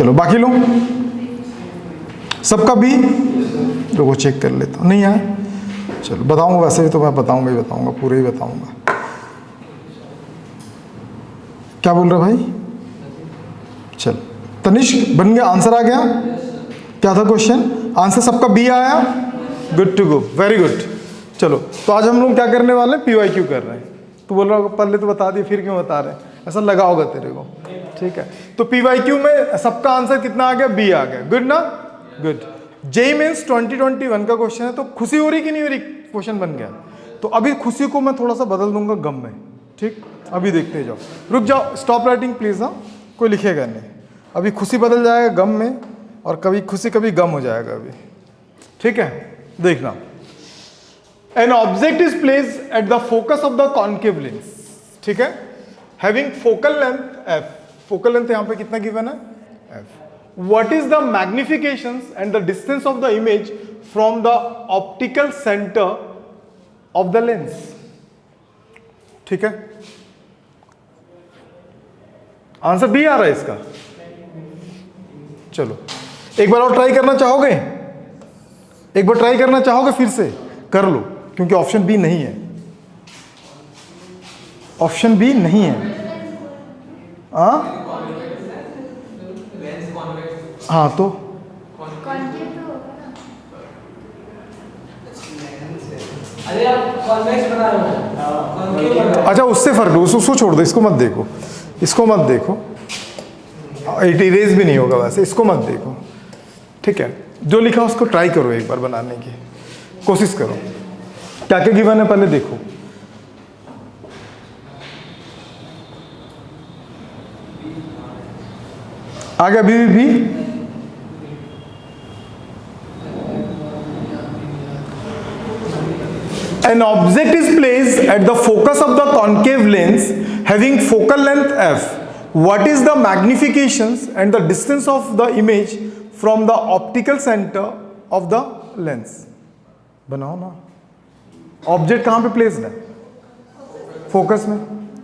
चलो बाकी लोग सबका बी, रुको चेक कर लेता हूँ, नहीं आया, चलो बताऊंगा, वैसे भी तो मैं बताऊंगा ही बताऊंगा, पूरे ही बताऊंगा। क्या बोल रहा भाई? चल तनिष्क बन गया, आंसर आ गया? क्या था क्वेश्चन? आंसर सबका बी आया, good to go, very good. चलो तो आज हम लोग क्या करने वाले हैं, PYQ कर रहे हैं। तो बोल रहा होगा पहले तो बता दिए फिर क्यों बता रहे हैं, ऐसा लगा होगा तेरे को, ठीक है। तो PYQ में सबका आंसर कितना आ गया, बी आ गया, गुड ना, गुड। जेईई मेंस 2021 का क्वेश्चन है, तो खुशी हो रही कि नहीं हो रही, क्वेश्चन बन गया। तो अभी खुशी को मैं थोड़ा सा बदल दूंगा गम में, ठीक, अभी देखते जाओ, रुक जाओ, स्टॉप राइटिंग प्लीज, हाँ कोई लिखेगा नहीं। अभी खुशी बदल जाएगा गम में, और कभी खुशी कभी गम हो जाएगा अभी, ठीक है। देखना, N object is placed at the focus of the concave lens, ठीक है, having focal length f, focal length यहां पे कितना गिवन है, f। What is the magnifications and the distance of the image from the optical center of the lens, ठीक है। Answer B आ रहा है इसका। चलो एक बार और ट्राई करना चाहोगे, एक बार ट्राई करना चाहोगे, फिर से कर लो, क्योंकि ऑप्शन बी नहीं है, ऑप्शन बी नहीं है। हाँ तो अच्छा उससे फर्क, उसको छोड़ दो, इसको मत देखो, इसको मत देखो, इरेज भी नहीं होगा वैसे, इसको मत देखो, ठीक है। जो लिखा उसको ट्राई करो, एक बार बनाने की कोशिश करो, क्या क्या गिवन है पहले देखो। आ गया भी। An object is placed at the focus of the concave lens having focal length f. What is the magnifications and the distance of the image from the optical center of the lens? बनाओ ना, object कहां पे placed है, focus में।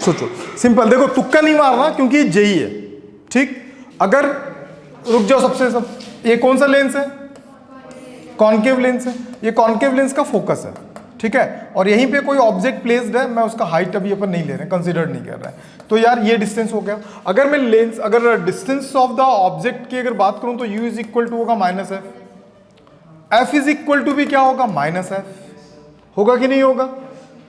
सोचो, simple, देखो तुक्का नहीं मारना क्योंकि जेई है, ठीक। अगर रुक जाओ, सबसे सब, ये कौन सा लेंस है, कॉन्केव लेंस है, ये कॉन्केव लेंस का फोकस है, ठीक है। और यहीं पे कोई ऑब्जेक्ट प्लेस्ड है, मैं उसका हाइट अभी अपन नहीं ले रहे, कंसीडर नहीं कर रहे हैं। तो यार ये डिस्टेंस हो गया। अगर मैं लेंस, अगर डिस्टेंस ऑफ द ऑब्जेक्ट की अगर बात करूं तो u इज इक्वल टू होगा -f, f is equal to भी क्या होगा, -f, होगा कि नहीं होगा।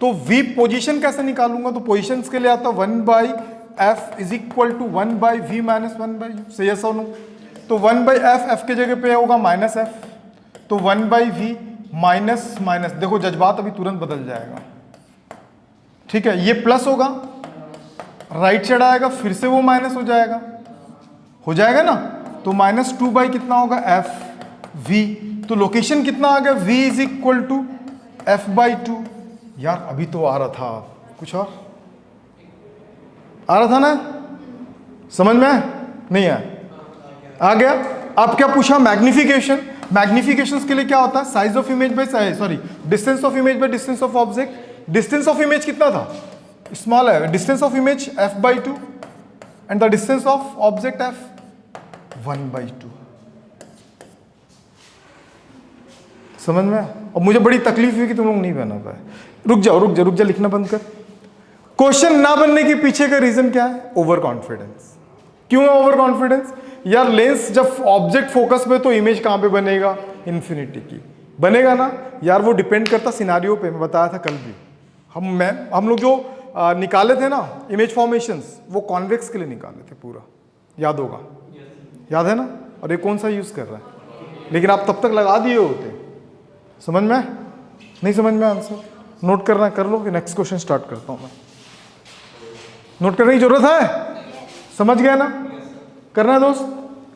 तो v पोजीशन कैसे निकालूंगा, तो पोजीशंस के लिए आता 1/f is equal to 1/v minus 1/u, सही है सोनू। तो 1/f, f के जगह पे होगा -f, तो 1/v माइनस माइनस, देखो जज्बात अभी तुरंत बदल जाएगा, ठीक है। ये प्लस होगा, राइट साइड आएगा, फिर से वो माइनस हो जाएगा ना। तो -2 कितना होगा, f v। तो लोकेशन कितना आ गया, v is equal to f/2। यार अभी तो आ रहा था कुछ और, आ रहा था ना, समझ में नहीं आया, आ गया। अब क्या पूछा, मैग्निफिकेशन। मैग्निफिकेशंस के लिए क्या होता है, size of image by sorry distance of image by distance of object. Distance of image कितना था, स्मॉल है, distance of image f/2 and the distance of object f 1/2। समझ में। और मुझे बड़ी तकलीफ हुई कि तुम लोग नहीं बना पाए। रुक जा, लिखना बंद कर। क्वेश्चन ना बनने के पीछे का रीजन क्या है, ओवर कॉन्फिडेंस। क्यों है ओवर कॉन्फिडेंस, यार लेंस जब ऑब्जेक्ट फोकस पे तो इमेज कहां पे बनेगा, इन्फिनिटी की बनेगा ना। यार वो डिपेंड करता सिनारियो पे, मैं बताया था कल भी। हम लोग जो निकाले थे ना इमेज फॉर्मेशंस, वो कॉन्वेक्स के लिए निकाले थे पूरा, याद होगा, याद है ना। और ये कौन सा यूज कर रहा है, लेकिन आप तब तक लगा दिए होते। समझ में, नहीं समझ में आंसर नोट करना कर लो, कि नेक्स्ट क्वेश्चन स्टार्ट करता हूं मैं। नोट करने की जरूरत है, समझ गया ना, करना है दोस्त,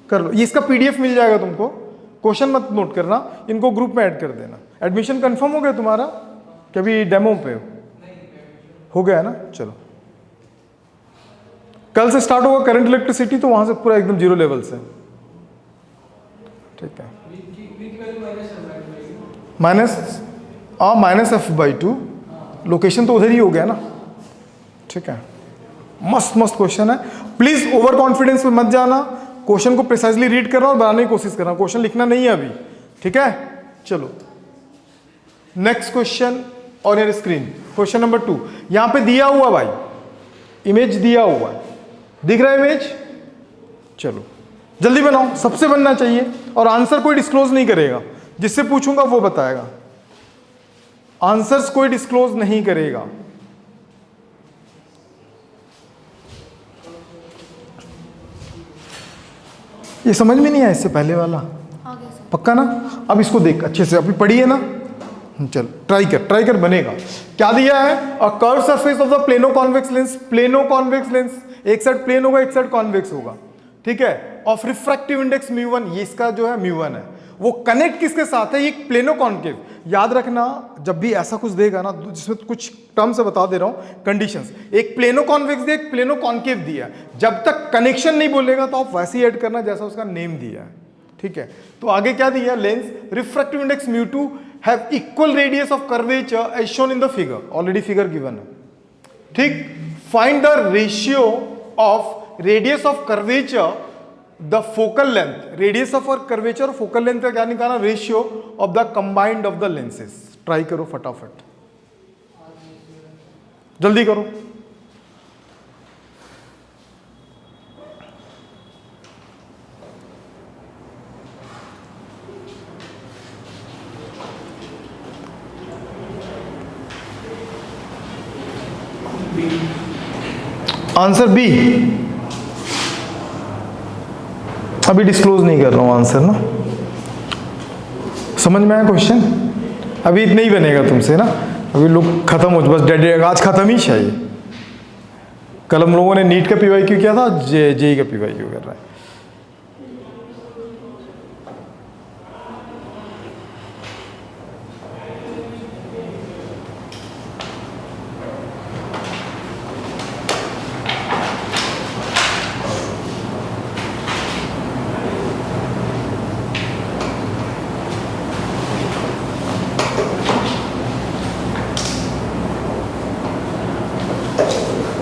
कर लो। ये इसका PDF मिल जाएगा तुमको, क्वेश्चन मत नोट करना, इनको ग्रुप में ऐड कर देना। एडमिशन कंफर्म हो गया तुम्हारा, कभी डेमो पे हो गया है ना। चलो कल से स्टार्ट होगा करंट इलेक्ट्रिसिटी, तो वहां से पूरा एकदम 0 लेवल से, ठीक है। -f/2, लोकेशन तो उधर ही हो गया ना, ठीक है। मस्त क्वेश्चन है, प्लीज ओवर कॉन्फिडेंस में मत जाना। क्वेश्चन को प्रिसाइजली रीड कर रहा हूं और बनाने की कोशिश कर रहा हूं, क्वेश्चन लिखना नहीं है अभी, ठीक है। चलो next question on your screen, question number 2। यहां पे दिया हुआ भाई, इमेज दिया हुआ है, दिख रहा है इमेज? चलो जल्दी बनाओ, सबसे बनना चाहिए, और आंसर कोई डिस्क्लोज नहीं करेगा, जिससे पूछूंगा वो बताएगा, आंसर्स कोई डिस्क्लोज नहीं करेगा। ये समझ में नहीं आया इससे पहले वाला? पक्का ना? अब इसको देख अच्छे से, अभी पढ़िए ना, चल ट्राई कर बनेगा। क्या दिया है? A curve surface of the plano convex lens, plano convex lens, एक साइड प्लेन होगा एक साइड कॉन्वेक्स होगा, ठीक है। ऑफ रिफ्रैक्टिव इंडेक्स μ1, ये इसका जो है μ1 है, वो कनेक्ट किसके साथ है? ये प्लेनो कॉन्केव। याद रखना जब भी ऐसा कुछ देगा ना, जिसमें कुछ टर्म से बता दे रहा हूं कंडीशंस, एक प्लेनो कॉन्वेक्स दिया, एक प्लेनो कॉन्केव दिया, जब तक कनेक्शन नहीं बोलेगा तो आप वैसे ही ऐड करना जैसा उसका नेम दिया है, ठीक है। तो आगे क्या दिया? Lens refractive index μ2 have equal radius of curvature as shown in the figure, already figure given है, ठीक। Find the ratio of radius of curvature the focal length, radius of curvature और फोकल लेंथ का क्या निकालना? Ratio of the combined of the lenses. Try करो फटाफट, जल्दी करो। Answer B. अभी डिस्क्लोज नहीं कर रहा हूं आंसर ना, समझ में आया क्वेश्चन? अभी इतना ही बनेगा तुमसे ना, अभी लोग खत्म हो, बस डेड, आज खत्म ही चाहिए। कल हम लोगों ने नीट का PYQ किया था, जेई का PYQ कर रहा है।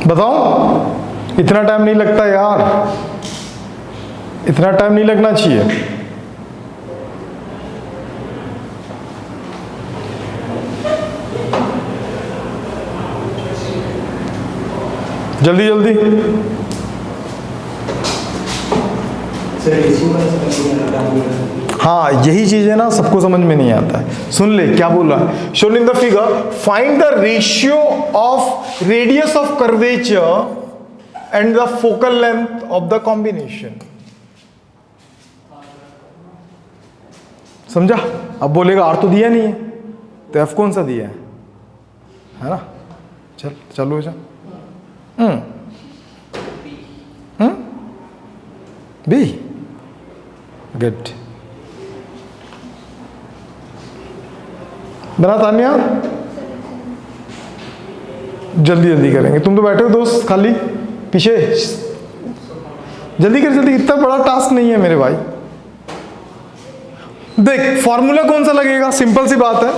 बताओ, इतना टाइम नहीं लगता यार, इतना टाइम नहीं लगना चाहिए। जल्दी जल्दी। हाँ यही चीज है ना, सबको समझ में नहीं आता है। सुन ले क्या बोला, shown in the figure find the ratio of radius of curvature and the focal length of the combination. समझा? अब बोलेगा आर तो दिया नहीं है, तो एफ कौन सा दिया है ना? चल चलो जा। B, good. बना तानिया, जल्दी जल्दी करेंगे। तुम तो बैठे हो दोस्त खाली पीछे, जल्दी कर जल्दी, इतना बड़ा टास्क नहीं है मेरे भाई। देख फॉर्मूला कौन सा लगेगा, सिंपल सी बात है,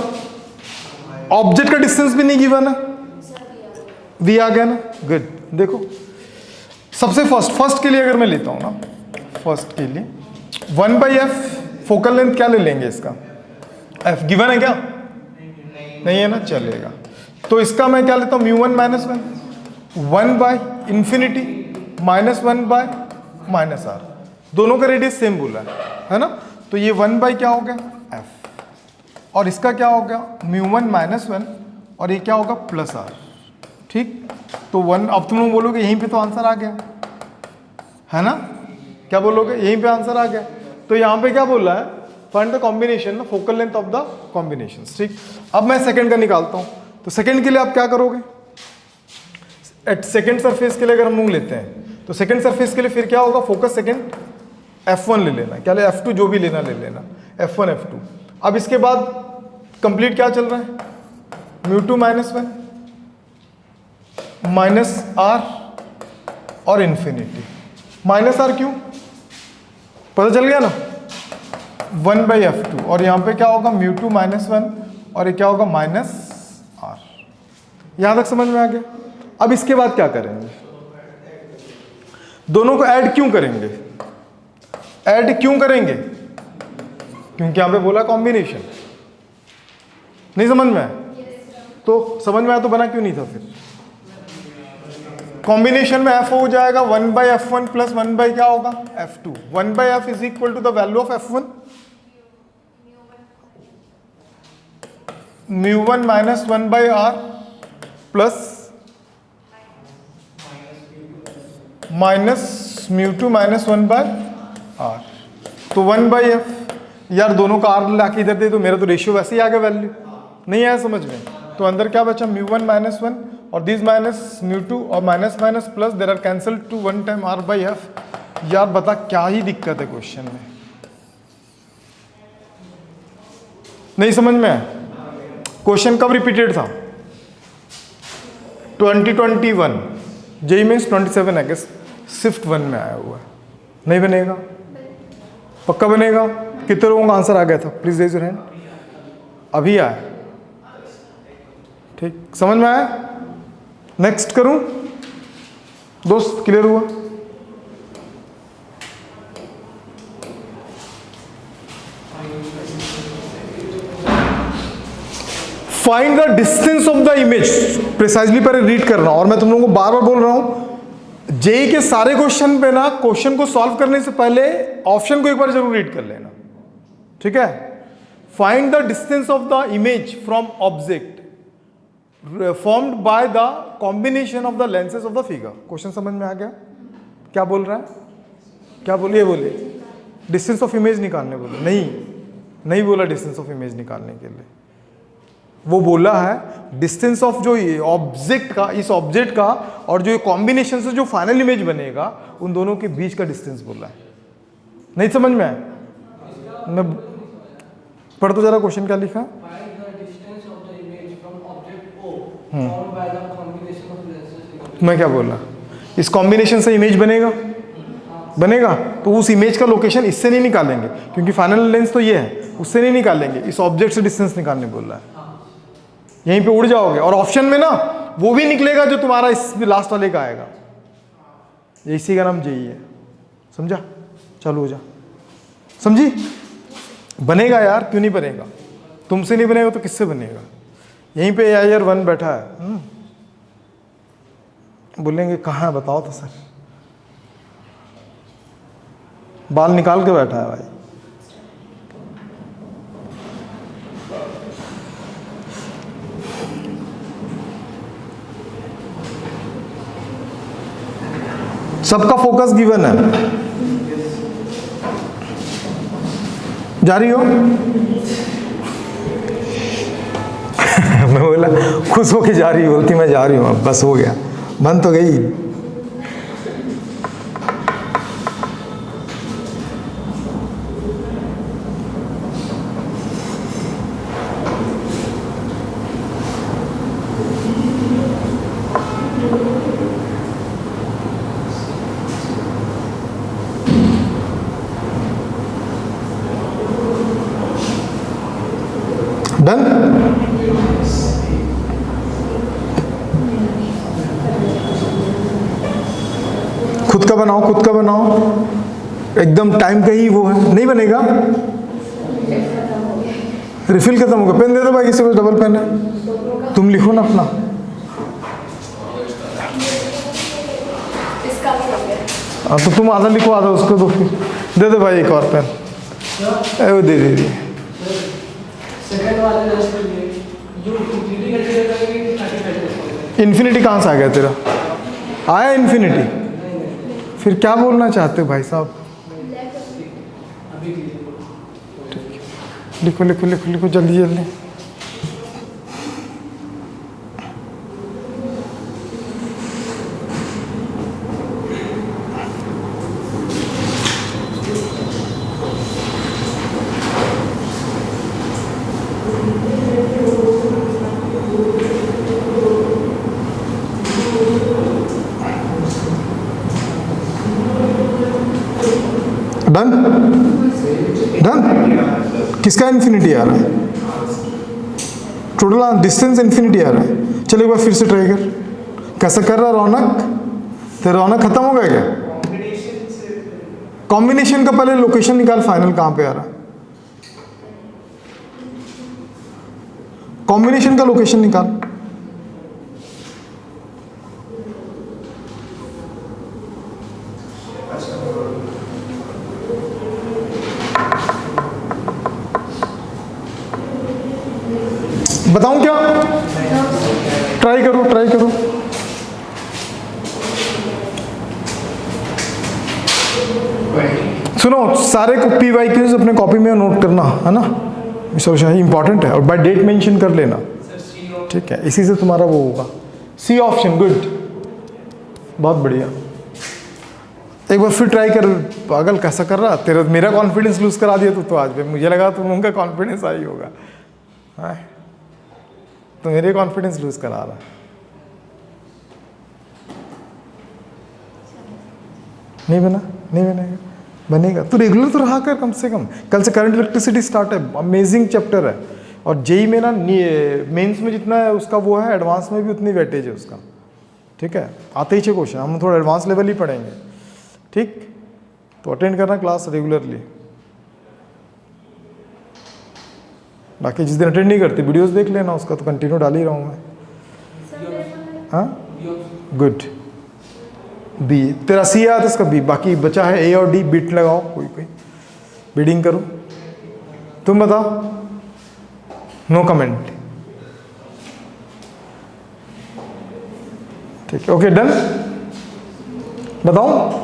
ऑब्जेक्ट का डिस्टेंस भी नहीं गिवन है, वी आ गया ना, गुड। देखो सबसे फर्स्ट के लिए अगर मैं लेता हूं ना, फर्स्ट के लिए 1/f फोकल लेंथ क्या ले लेंगे इसका, f गिवन है क्या? नहीं है ना, चलेगा। तो इसका मैं क्या लेता हूं, μ1 -1 1/∞ -1/- r, दोनों का रेडियस सेम बोला है ना। तो ये 1 क्या हो गया f, और इसका क्या हो गया μ1 -1, और ये क्या होगा +r, ठीक। तो 1, अब तुम लोग बोलोगे यहीं पे तो आंसर आ गया है ना, क्या बोलोगे, यहीं पे आंसर आ गया। तो यहां पे क्या बोला है, फाइंड द कॉम्बिनेशन ना, focal length of the combination, ठीक। अब मैं सेकंड का निकालता हूं, तो सेकंड के लिए आप क्या करोगे, एट सेकंड सरफेस के लिए अगर हम लोग लेते हैं, तो सेकंड सरफेस के लिए फिर क्या होगा, फोकस सेकंड f1 ले लेना, क्या ले, f2 जो भी लेना ले लेना, f1 f2। अब इसके बाद कंप्लीट क्या चल रहा है, μ2 -1 -r और इन्फिनिटी। -r क्यों, पता चल गया ना, 1/f2, और यहां पे क्या होगा μ2 -1, और ये क्या होगा -r। यहां तक समझ में आ गया। अब इसके बाद क्या करेंगे, दोनों को ऐड क्यों करेंगे, ऐड क्यों करेंगे? क्योंकि यहां पे बोला कॉम्बिनेशन। नहीं समझ में आया? तो समझ में आया तो बना क्यों नहीं था फिर? कॉम्बिनेशन में f हो जाएगा 1/f1 प्लस 1 बाई क्या होगा f2। 1/f is equal to the value of f1 μ1 minus 1/r plus minus μ2 minus 1/r। तो 1/f, यार दोनों का r लाके इधर दे, तो मेरा तो रेशियो वैसे ही आ गया, वैल्यू नहीं आया समझ में? तो अंदर क्या बचा μ1 माइनस 1 और दिस माइनस μ2 और minus minus plus, there are cancel to 1 time r/f। यार बता क्या ही दिक्कत है क्वेश्चन में? नहीं समझ में आया? क्वेश्चन कब रिपीटेड था? 2021 जेई मीन्स 27 अगस्त शिफ्ट 1 में आया हुआ है। नहीं बनेगा? पक्का बनेगा? कितने लोगों का आंसर आ गया था? Please raise your hand. अभी आया, ठीक, समझ में आया? नेक्स्ट करूं दोस्त, क्लियर हुआ? Find the distance of the image, precisely पर रीड करना। और मैं तुम लोगों को बार बार बोल रहा हूं, जेई के सारे क्वेश्चन पे ना, क्वेश्चन को सॉल्व करने से पहले ऑप्शन को एक बार जरूर रीड कर लेना, ठीक है? Find the distance of the image from object formed by the combination of the lenses of the figure. Question समझ में आ गया? क्या बोल रहा है? क्या बोलिए? बोलिए डिस्टेंस ऑफ इमेज निकालने बोले? नहीं बोला डिस्टेंस ऑफ इमेज निकालने के लिए, वो बोला है डिस्टेंस ऑफ जो ऑब्जेक्ट का, इस ऑब्जेक्ट का और जो कॉम्बिनेशन से जो फाइनल इमेज बनेगा उन दोनों के बीच का डिस्टेंस बोला है। नहीं समझ में आया? मैं पढ़ तो जरा क्वेश्चन क्या लिखा। मैं क्या बोला? इस कॉम्बिनेशन से इमेज बनेगा तो उस इमेज का लोकेशन इससे नहीं निकालेंगे, क्योंकि फाइनल लेंस तो ये है, उससे नहीं निकालेंगे, इस ऑब्जेक्ट से डिस्टेंस निकालने बोल रहा है। यहीं पे उड़ जाओगे और ऑप्शन में ना वो भी निकलेगा जो तुम्हारा इस लास्ट वाले का आएगा। इसी का नाम जेई है, समझा? चालू हो जा, समझी? बनेगा यार, क्यों नहीं बनेगा? तुमसे नहीं बनेगा तो किससे बनेगा? यहीं पे एआईआर 1 बैठा है, बोलेंगे कहाँ है बताओ तो सर, बाल निकाल के बैठा है भाई। सबका फोकस गिवन है, जा रही हो? मैं बोला खुश होके जा रही होती, मैं जा रही हूँ, अब बस हो गया, बन तो गई। डन? खुद का बनाओ, एकदम टाइम का ही वो है, नहीं बनेगा। रिफिल खत्म होगा, पेन दे दो भाई, किसी को डबल पेन है, तुम लिखो ना अपना। तो तुम आधा लिखो, आधा उसको दो, फिर दे दो भाई एक और पेन, वो दे दी। इन्फिनिटी कहाँ से आ गया तेरा? आया इन्फिनिटी? फिर क्या बोलना चाहते हो भाई साहब? लिखो लिखो लिखो लिखो, जल्दी जल्दी। डन? किसका इन्फिनिटी आ रहा है? टोटल डिस्टेंस इन्फिनिटी आ रहा है। चलो एक बार फिर से ट्राई कर, कैसा कर रहा है रौनक? तो रौनक खत्म हो गया क्या? कॉम्बिनेशन का पहले लोकेशन निकाल, फाइनल कहां पे आ रहा है, कॉम्बिनेशन का लोकेशन निकाल। बताऊं क्या, ट्राई करो ट्राई करो। सुनो, सारे को पी वाई क्यूज अपने कॉपी में नोट करना है ना, इंपॉर्टेंट है, और बाय डेट मेंशन कर लेना, ठीक है, इसी से तुम्हारा वो होगा। सी ऑप्शन, गुड, बहुत बढ़िया। एक बार फिर ट्राई कर। पागल कैसा कर रहा तेरा, मेरा कॉन्फिडेंस लूज करा दिया तो आज भी मुझे लगा तुम उनका कॉन्फिडेंस आई होगा, तो मेरे कॉन्फिडेंस लूज करा रहा। नहीं बना, नहीं बनेगा, बनेगा तो रेगुलर तो रहा कर कम से कम। कल से करंट इलेक्ट्रिसिटी स्टार्ट है, अमेजिंग चैप्टर है, और जेई में ना मेंस में जितना है उसका वो है, एडवांस में भी उतनी वेटेज है उसका, ठीक है, आते ही 6 क्वेश्चन, हम थोड़ा एडवांस लेवल ही पढ़ेंगे, ठीक। तो अटेंड करना क्लास रेगुलरली। बाकी जिस दिन अटेंड नहीं करती वीडियोस देख लेना, उसका तो कंटिन्यू डाल ही रहा हूँ मैं। हाँ गुड, बी तेरा सी आया था, इसका बी, बाकी बचा है ए और डी। बीट लगाओ, कोई कोई बीडिंग करो। तुम बताओ, नो कमेंट, ठीक है, ओके डन। बताओ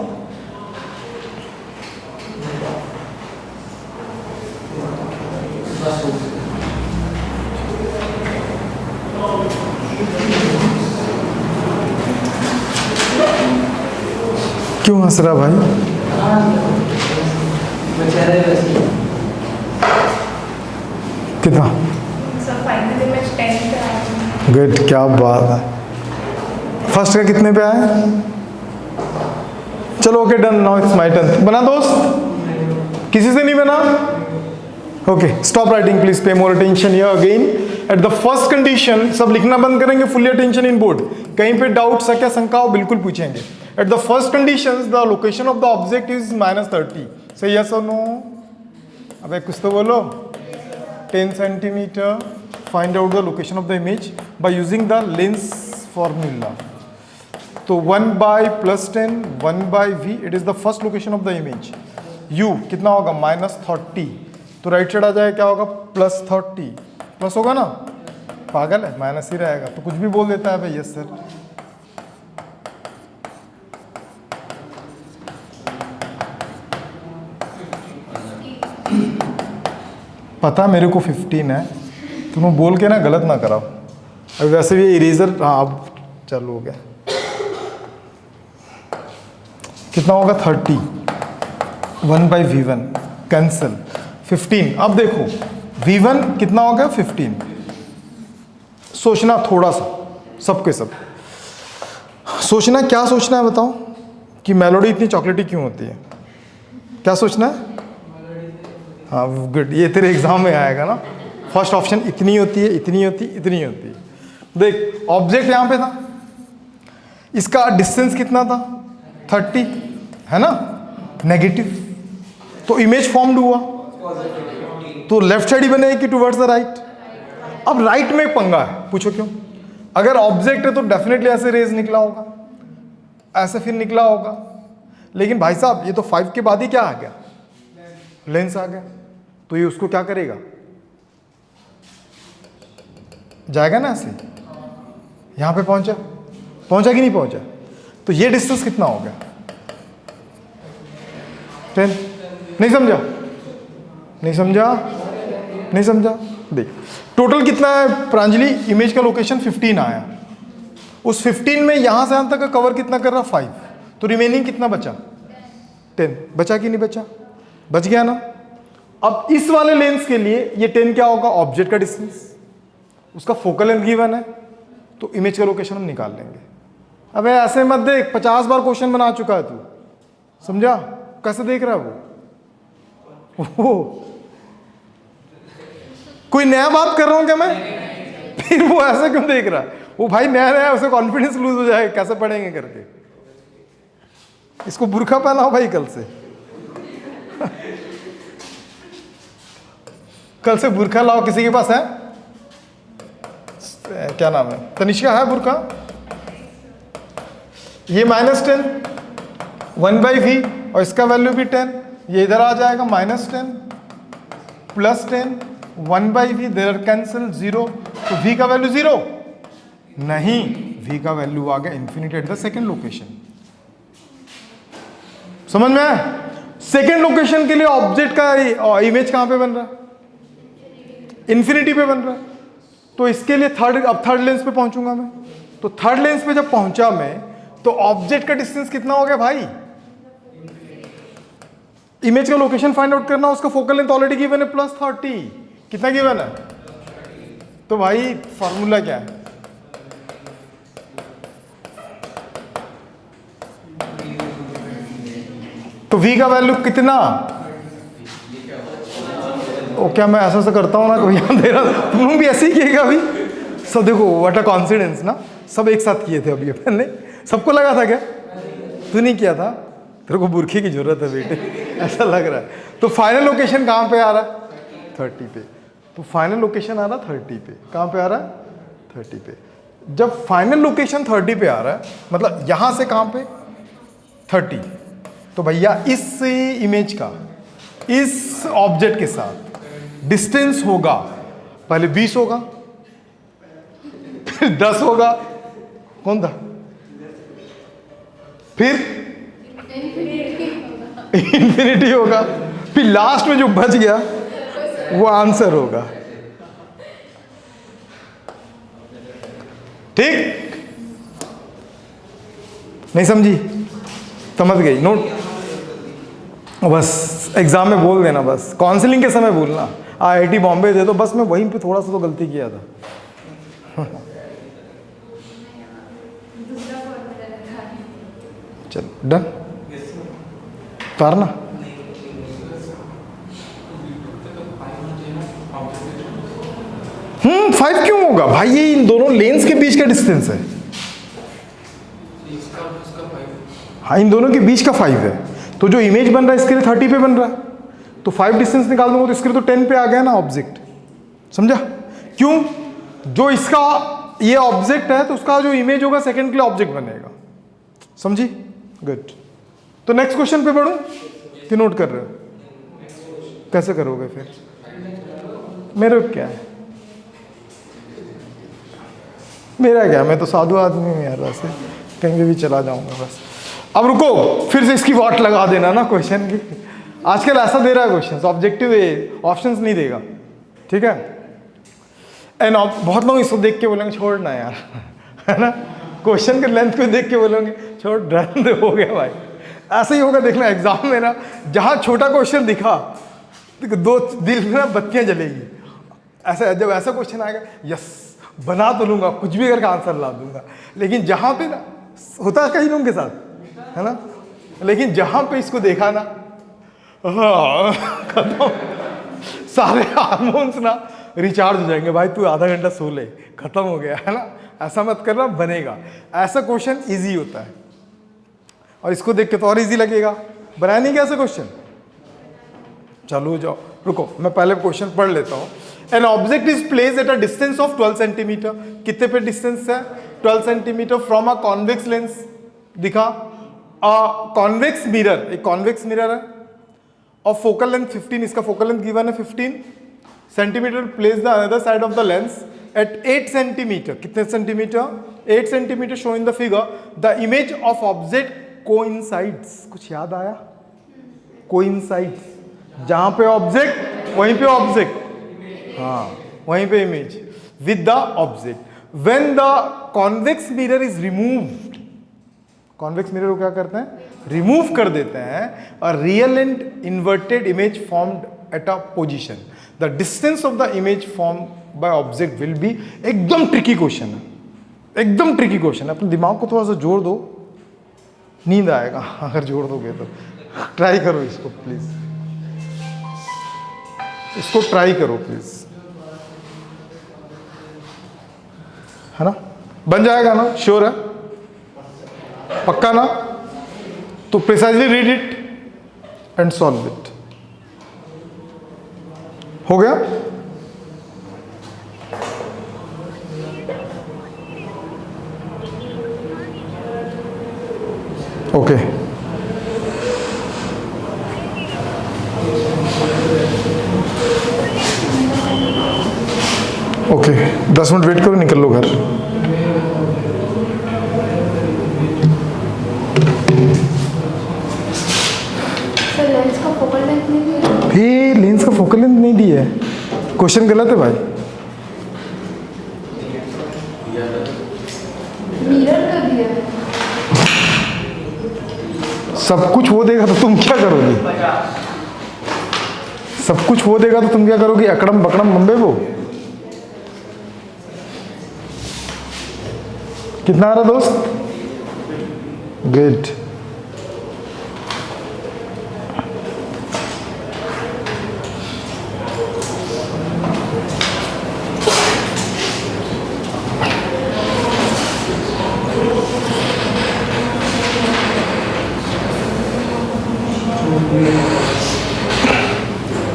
क्यों हंस रहा भाई? कितना? गुड, क्या बात है। फर्स्ट का कितने पे आए? चलो okay done, now it's my turn. बना दोस्त, किसी से नहीं बना? Okay, stop writing please, pay more attention here again. Eight the first condition, सब लिखना बंद करेंगे, फुल्ली अटेंशन इन बोर्ड। कहीं पे डाउट सक्या शंका हो बिल्कुल पूछेंगे। At the first conditions, the location of the object is -30. Say yes or no? अबे कुछ तो बोलो। 10 centimeter. Find out the location of the image by using the lens formula. तो 1 by +10, 1 by v. It is the first location of the image. U कितना होगा? -30. तो right side आ जाएगा, क्या होगा? +30. प्लस होगा ना? पागल है, माइनस ही रहेगा। तो कुछ भी बोल देता है भाई, यस सर। पता मेरे को 15 है, तुम बोल के ना गलत ना कराओ। अभी वैसे भी इरेजर, हाँ अब चालू हो गया। कितना होगा? 30, 1 by v1 कैंसिल, 15। अब देखो v1 कितना होगा? 15। सोचना थोड़ा सा, सबके सब सोचना। क्या सोचना है बताओ, कि मेलोडी इतनी चॉकलेटी क्यों होती है? क्या सोचना है? हाँ गुड, ये तेरे एग्जाम में आएगा ना। फर्स्ट ऑप्शन इतनी होती है, इतनी होती है, इतनी होती है। देख ऑब्जेक्ट यहाँ पे था, इसका डिस्टेंस कितना था? 30 है ना, नेगेटिव। तो इमेज फॉर्म्ड हुआ तो लेफ्ट साइड ही बनेगी कि टुवर्ड्स द राइट? अब राइट में पंगा है, पूछो क्यों? अगर ऑब्जेक्ट है तो डेफिनेटली ऐसे रेज निकला होगा, ऐसे फिर निकला होगा। लेकिन भाई साहब ये तो 5 के बाद ही क्या आ गया? लेंस आ गया। तो ये उसको क्या करेगा? जाएगा ना ऐसे, यहां पे पहुंचा, पहुंचा कि नहीं पहुंचा? तो ये डिस्टेंस कितना हो गया? 10। नहीं समझा? नहीं समझा? नहीं समझा? देख टोटल कितना है प्रांजलि? इमेज का लोकेशन 15 आया, उस 15 में यहां से यहां तक का कवर कितना कर रहा? 5। तो रिमेनिंग कितना बचा? 10। बचा कि नहीं बचा? बच गया ना। अब इस वाले लेंस के लिए ये 10 क्या होगा? ऑब्जेक्ट का डिस्टेंस, उसका फोकल लेंथ गिवन है, तो इमेज का लोकेशन हम निकाल लेंगे। अबे ऐसे मत देख, 50 बार क्वेश्चन बना चुका है तू, समझा? कैसे देख रहा है वो? कोई नया बात कर रहा हूं क्या मैं? फिर वो ऐसा क्यों देख रहा है? वो भाई नया नया, उसे कॉन्फिडेंस लूज हो जाएगा, कैसे पढ़ेंगे करके। इसको बुरखा पहनाओ भाई कल से। कल से बुरखा लाओ, किसी के पास है? क्या नाम है, तनिष्का है बुरखा? ये -10 1/v और इसका वैल्यू भी 10, ये इधर आ जाएगा -10 +10 1/v, देयर आर कैंसिल 0, तो v का वैल्यू 0 नहीं, v का वैल्यू आ गया infinity at the second location. समझ में आया? सेकेंड लोकेशन के लिए ऑब्जेक्ट का इमेज कहां पे बन रहा है? इंफिनिटी पे बन रहा है। तो इसके लिए थर्ड लेंस पे पहुंचूंगा मैं, तो थर्ड लेंस पे जब पहुंचा मैं, तो ऑब्जेक्ट का डिस्टेंस कितना हो गया भाई? इमेज का लोकेशन फाइंड आउट करना, उसका फोकल लेंथ ऑलरेडी गिवन है +30, कितना गिवन है? तो भाई फॉर्मूला क्या है? तो v का वैल्यू कितना? ओ क्या मैं ऐसा करता हूँ ना, कभी यहाँ दे रहा, तुम भी ऐसे ही किएगा अभी सब। देखो व्हाट अ कॉन्फिडेंस ना, सब एक साथ किए थे अभी अपन ने। सबको लगा था क्या? तू नहीं किया था, तेरे को बुरखे की जरूरत है बेटे, ऐसा लग रहा है। तो फाइनल लोकेशन कहाँ पे आ रहा है? 30 पे। तो फाइनल लोकेशन आ रहा 30 पे। कहाँ पे आ रहा है? 30 पे। जब फाइनल लोकेशन 30 पे आ रहा है, मतलब यहाँ से कहाँ पे? 30। तो भैया इस इमेज का इस ऑब्जेक्ट के साथ डिस्टेंस होगा, पहले 20 होगा, फिर 10 होगा, कौन था, फिर इंफिनिटी होगा, फिर लास्ट में जो बच गया वो आंसर होगा। ठीक? नहीं समझी? समझ गई? नोट बस एग्जाम में बोल देना, बस काउंसलिंग के समय बोलना IIT बॉम्बे दे दो, बस मैं वहीं पे थोड़ा सा तो गलती किया था। चल डन करना। फाइव क्यों होगा भाई? ये इन दोनों लेंस के बीच का डिस्टेंस है। हाँ, इन दोनों के बीच का 5 है। तो जो इमेज बन रहा है इसके लिए 30 पे बन रहा है, तो 5 डिस्टेंस निकाल दूंगा, तो इसके लिए तो 10 पे आ गया ना ऑब्जेक्ट। समझा? क्यों? जो इसका ये ऑब्जेक्ट है, तो उसका जो इमेज होगा सेकंड के लिए ऑब्जेक्ट बनेगा। समझी? गुड। तो नेक्स्ट क्वेश्चन पे बढ़ूं कि नोट कर रहे हो? कैसे करोगे फिर? मेरे क्या है, मेरा क्या, मैं तो साधु आदमी हूँ यार, वैसे कहीं भी चला जाऊंगा बस। अब रुको, फिर से इसकी वाट लगा देना ना क्वेश्चन की। आजकल ऐसा दे रहा है क्वेश्चन, ऑब्जेक्टिव ऑप्शंस नहीं देगा, ठीक है? एंड बहुत लोग इसको देख के बोलेंगे छोड़ना यार, है ना? क्वेश्चन के लेंथ को देख के बोलेंगे छोड़, ड्रन हो गया भाई। ऐसा ही होगा, देखना एग्जाम में ना, जहाँ छोटा क्वेश्चन दिखा दो दिल में ना बत्तियां जलेगी। ऐसा जब ऐसा क्वेश्चन आएगा, यस बना तो लूंगा, कुछ भी करके आंसर ला दूंगा, लेकिन जहाँ पे ना होता है कई लोगों के साथ, है ना, लेकिन जहाँ पे इसको देखा ना, खत्म, सारे हार्मोन्स ना रिचार्ज हो जाएंगे। भाई तू आधा घंटा सो ले, खत्म हो गया, है ना? ऐसा मत करना, बनेगा। ऐसा क्वेश्चन इजी होता है, और इसको देख के तो और इजी लगेगा। बनाया नहीं क्या ऐसा क्वेश्चन? चलो जाओ, रुको मैं पहले क्वेश्चन पढ़ लेता हूँ। N object is placed at a distance of 12 centimetre. कितने पे डिस्टेंस है? 12 centimetre from a convex lens. दिखा, कॉन्वेक्स मिरर, एक कॉन्वेक्स मिरर है, और फोकल लेंथ 15, इसका फोकल लेंथ गिवन है 15 centimetre. Place the other side of the lens at 8 centimetre. कितने centimetre? 8 centimetre show in the figure. The image of object coincides. कुछ याद आया? कोइंसाइड्स, जहां पे ऑब्जेक्ट वहीं पे ऑब्जेक्ट, हाँ वहीं पे image with the object. When the convex mirror is removed, convex mirror को क्या करते हैं? रिमूव कर देते हैं। और real and inverted image formed at a position, the distance of the image form by object will be. एकदम tricky question है, एकदम ट्रिकी क्वेश्चन है। अपने दिमाग को थोड़ा सा जोड़ दो, नींद आएगा अगर जोड़ दोगे तो। ट्राई करो इसको प्लीज, इसको ट्राई करो प्लीज, है ना? बन जाएगा ना? श्योर है? पक्का ना? तो precisely read it and solve it. हो गया? ओके ओके 10 मिनट वेट करो, निकल लो घर। लेंस का फोकल लेंथ नहीं दिया। फिर लेंस का फोकल लेंथ नहीं दी है, क्वेश्चन गलत है भाई। मिरर का दिया। सब कुछ वो देगा तो तुम क्या करोगी? सब कुछ वो देगा तो तुम क्या करोगी? अकड़म बकड़म बम्बे वो। कितना आ रहा दोस्त? गुड।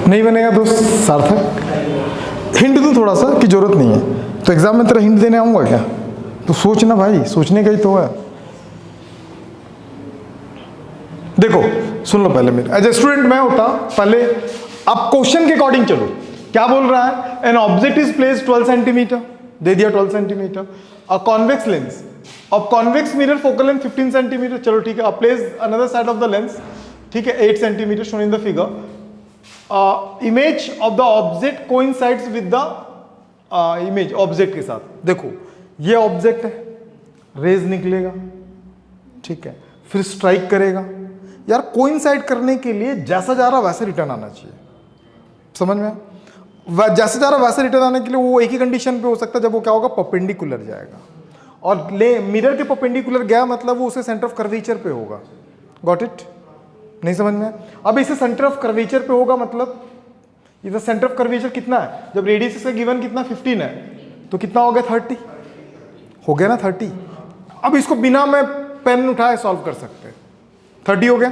नहीं बनेगा दोस्त सार्थक? हिंट दूं थोड़ा सा कि जरूरत नहीं है? तो एग्जाम में तेरा हिंट देने आऊंगा क्या? तो सोचना भाई, सोचने का ही तो है। देखो सुन लो पहले मेरे, एज ए स्टूडेंट मैं होता पहले, अब क्वेश्चन के अकॉर्डिंग चलो। क्या बोल रहा है? An object is place 12 centimetre, दे दिया 12 centimetre. A convex lens of convex mirror focal length 15 centimetre, चलो ठीक है। Place another side of the lens, ठीक है, 8 centimetre shown in the figure. Image of the object coincides with the image object के साथ। देखो ये ऑब्जेक्ट है, रेज निकलेगा, ठीक है, फिर स्ट्राइक करेगा। यार कोइंसाइड करने के लिए जैसा जा रहा वैसे रिटर्न आना चाहिए, समझ में? जैसे जा रहा वैसे रिटर्न आने के लिए वो एक ही कंडीशन पे हो सकता है, जब वो क्या होगा, परपेंडिकुलर जाएगा। और ले मिरर के परपेंडिकुलर गया मतलब वो उसे सेंटर ऑफ कर्वेचर पे होगा। Got it? नहीं समझ में? अब इसे सेंटर ऑफ कर्वेचर पे होगा मतलब इधर सेंटर ऑफ कर्वेचर कितना है? जब रेडियस इसका गिवन कितना 15 है तो कितना हो गया? 30 हो गया ना, 30। अब इसको बिना मैं पेन उठाए सॉल्व कर सकते हैं। 30 हो गया,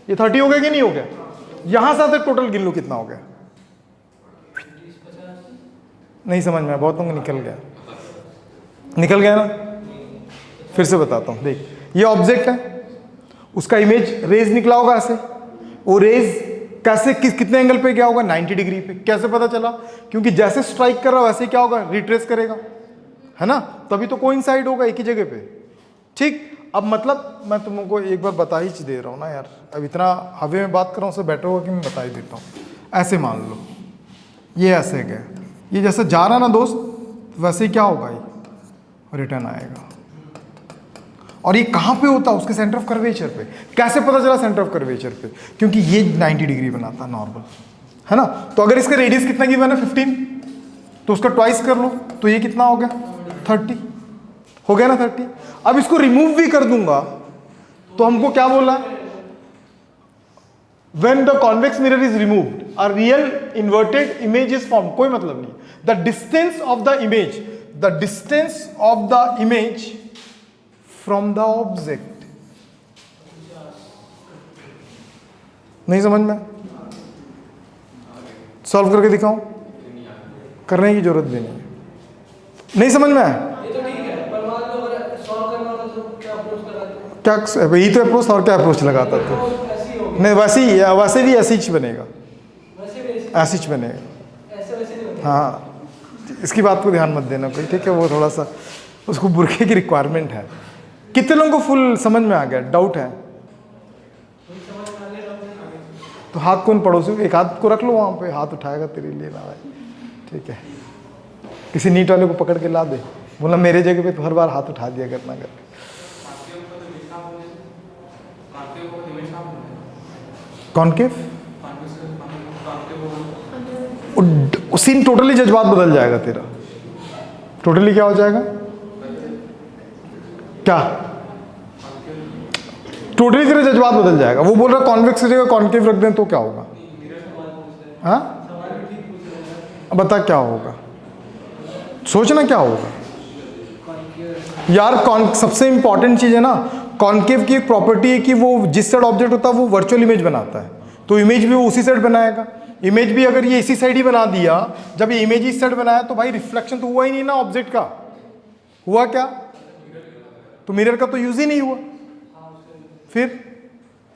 ये 30 हो गया कि नहीं हो गया? यहां से तक टोटल गिन लो कितना हो गया। नहीं समझ में? बहुत लोग निकल गया, निकल गया ना? फिर से बताता हूं, देख ये ऑब्जेक्ट है, उसका इमेज रेज निकला होगा ऐसे। वो रेज कैसे कितने एंगल पे क्या होगा? 90 डिग्री पे। कैसे पता चला? क्योंकि जैसे स्ट्राइक कर रहा वैसे क्या होगा? रिट्रेस करेगा, है ना? तभी तो कोइंसाइड होगा एक ही जगह पे, ठीक। अब मतलब मैं तुमको एक बार बता ही दे रहा हूँ ना यार, अब इतना हवे में बात कर रहा हूँ, उससे बेटर होगा कि मैं बता ही देता हूँ। ऐसे मान लो ये ऐसे गया, ये जैसे जा रहा ना दोस्त वैसे ही क्या होगा? ये रिटर्न आएगा। और ये कहाँ पे होता है? उसके सेंटर ऑफ कर्वेचर पे। कैसे पता चला सेंटर ऑफ कर्वेचर पे? क्योंकि ये 90 डिग्री बनाता है नॉर्मल, है ना? तो अगर इसका रेडियस कितना गिवन है 15, तो उसका ट्वाइस कर लो, तो ये कितना हो गया? 30 हो गया ना, 30। अब इसको रिमूव भी कर दूंगा तो हमको क्या बोला? When the convex mirror is removed a real inverted image is form. कोई मतलब नहीं। The distance of the image, the distance of the image from the object. नहीं समझ में? सॉल्व करके दिखाऊं? करने की जरूरत भी नहीं। नहीं समझ में आया? क्या यही तो अप्रोच था, और क्या अप्रोच लगाता तो? नहीं वैसे भी ऐसे ही बनेगा, ऐसे ही बनेगा। हाँ इसकी बात को ध्यान मत देना कोई, ठीक है? वो थोड़ा सा उसको बुरखे की रिक्वायरमेंट है। कितने लोगों को फुल समझ में आ गया? डाउट है तो हाथ कौन पड़ोसी, एक हाथ को रख लो वहाँ पे, हाथ उठाएगा तेरे लिए ना भाई, ठीक है? किसी नीट वाले को पकड़ के ला दे, बोला मेरे जगह पे तो हर बार हाथ उठा दिया करना करके। कॉन्केव सीन टोटली जज्बात बदल जाएगा तेरा। टोटली क्या हो जाएगा? क्या? टोटली तेरा जज्बात बदल जाएगा। वो बोल रहा कॉन्वेक्स की जगह कॉन्केव रख दें तो क्या होगा? हाँ बता क्या होगा? सोचना क्या होगा यार। सबसे इंपॉर्टेंट चीज है ना, कॉन्केव की एक प्रॉपर्टी है कि वो जिस साइड ऑब्जेक्ट होता है वो वर्चुअल इमेज बनाता है, तो इमेज भी वो उसी साइड बनाएगा। इमेज भी अगर ये इसी साइड ही बना दिया, जब ये इमेज इस साइड बनाया तो भाई रिफ्लेक्शन तो हुआ ही नहीं ना ऑब्जेक्ट का, हुआ क्या? तो मिरर का तो यूज ही नहीं हुआ। फिर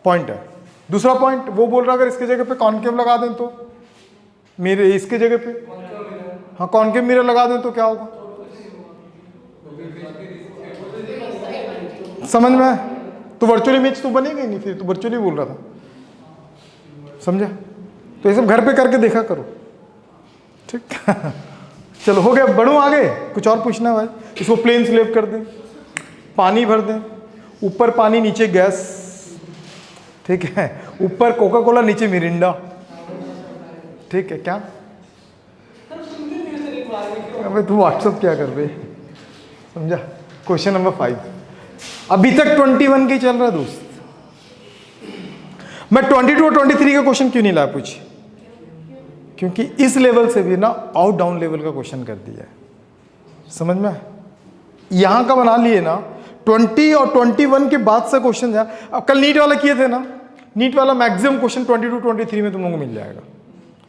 पॉइंट है। दूसरा पॉइंट वो बोल रहा अगर इसके जगह पे कॉनकेव लगा दें तो, मिरर इसके जगह पे, हाँ कॉनकेव मिरर लगा दें तो क्या होगा? समझ में आया? तो वर्चुअल इमेज तो बनेगा ही नहीं, फिर तो वर्चुअली बोल रहा था, समझा? तो ये सब घर पे करके देखा करो, ठीक? चलो हो गया, बढ़ूं आगे, कुछ और पूछना है भाई? इसको प्लेन स्लेब कर दें, पानी भर दें, ऊपर पानी नीचे गैस, ठीक है, ऊपर कोका कोला नीचे मिरिंडा, ठीक है क्या? अबे तू व्हाट्सअप क्या कर रहे, समझा? क्वेश्चन नंबर 5 अभी तक 21 के चल रहा है दोस्त। मैं 22 और 23 का क्वेश्चन क्यों नहीं लाया पूछ? क्योंकि इस लेवल से भी ना आउट डाउन लेवल का क्वेश्चन कर दिया है, समझ में? यहां का बना लिए ना, 20 और 21 के बाद से क्वेश्चन है। अब कल नीट वाला किए थे ना, नीट वाला मैक्सिमम क्वेश्चन 22 23 में तुम लोगों को मिल जाएगा,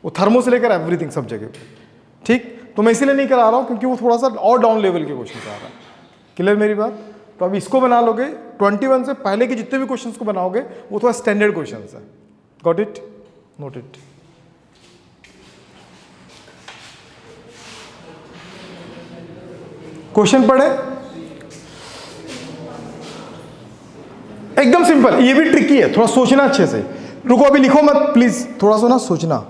वो थर्मो से लेकर एवरीथिंग सब जगह पे, ठीक? तो मैं इसीलिए नहीं करा रहा हूं क्योंकि वो थोड़ा सा और डाउन लेवल के क्वेश्चन आ रहा है। क्लियर मेरी बात? तो अब इसको बना लोगे, 21 से पहले के जितने भी क्वेश्चंस को बनाओगे वो थोड़ा स्टैंडर्ड क्वेश्चंस है। Got it? Note it. Question पढ़े, एकदम सिंपल, ये भी ट्रिकी है, थोड़ा सोचना अच्छे से। रुको अभी लिखो मत प्लीज, थोड़ा सा ना सोचना।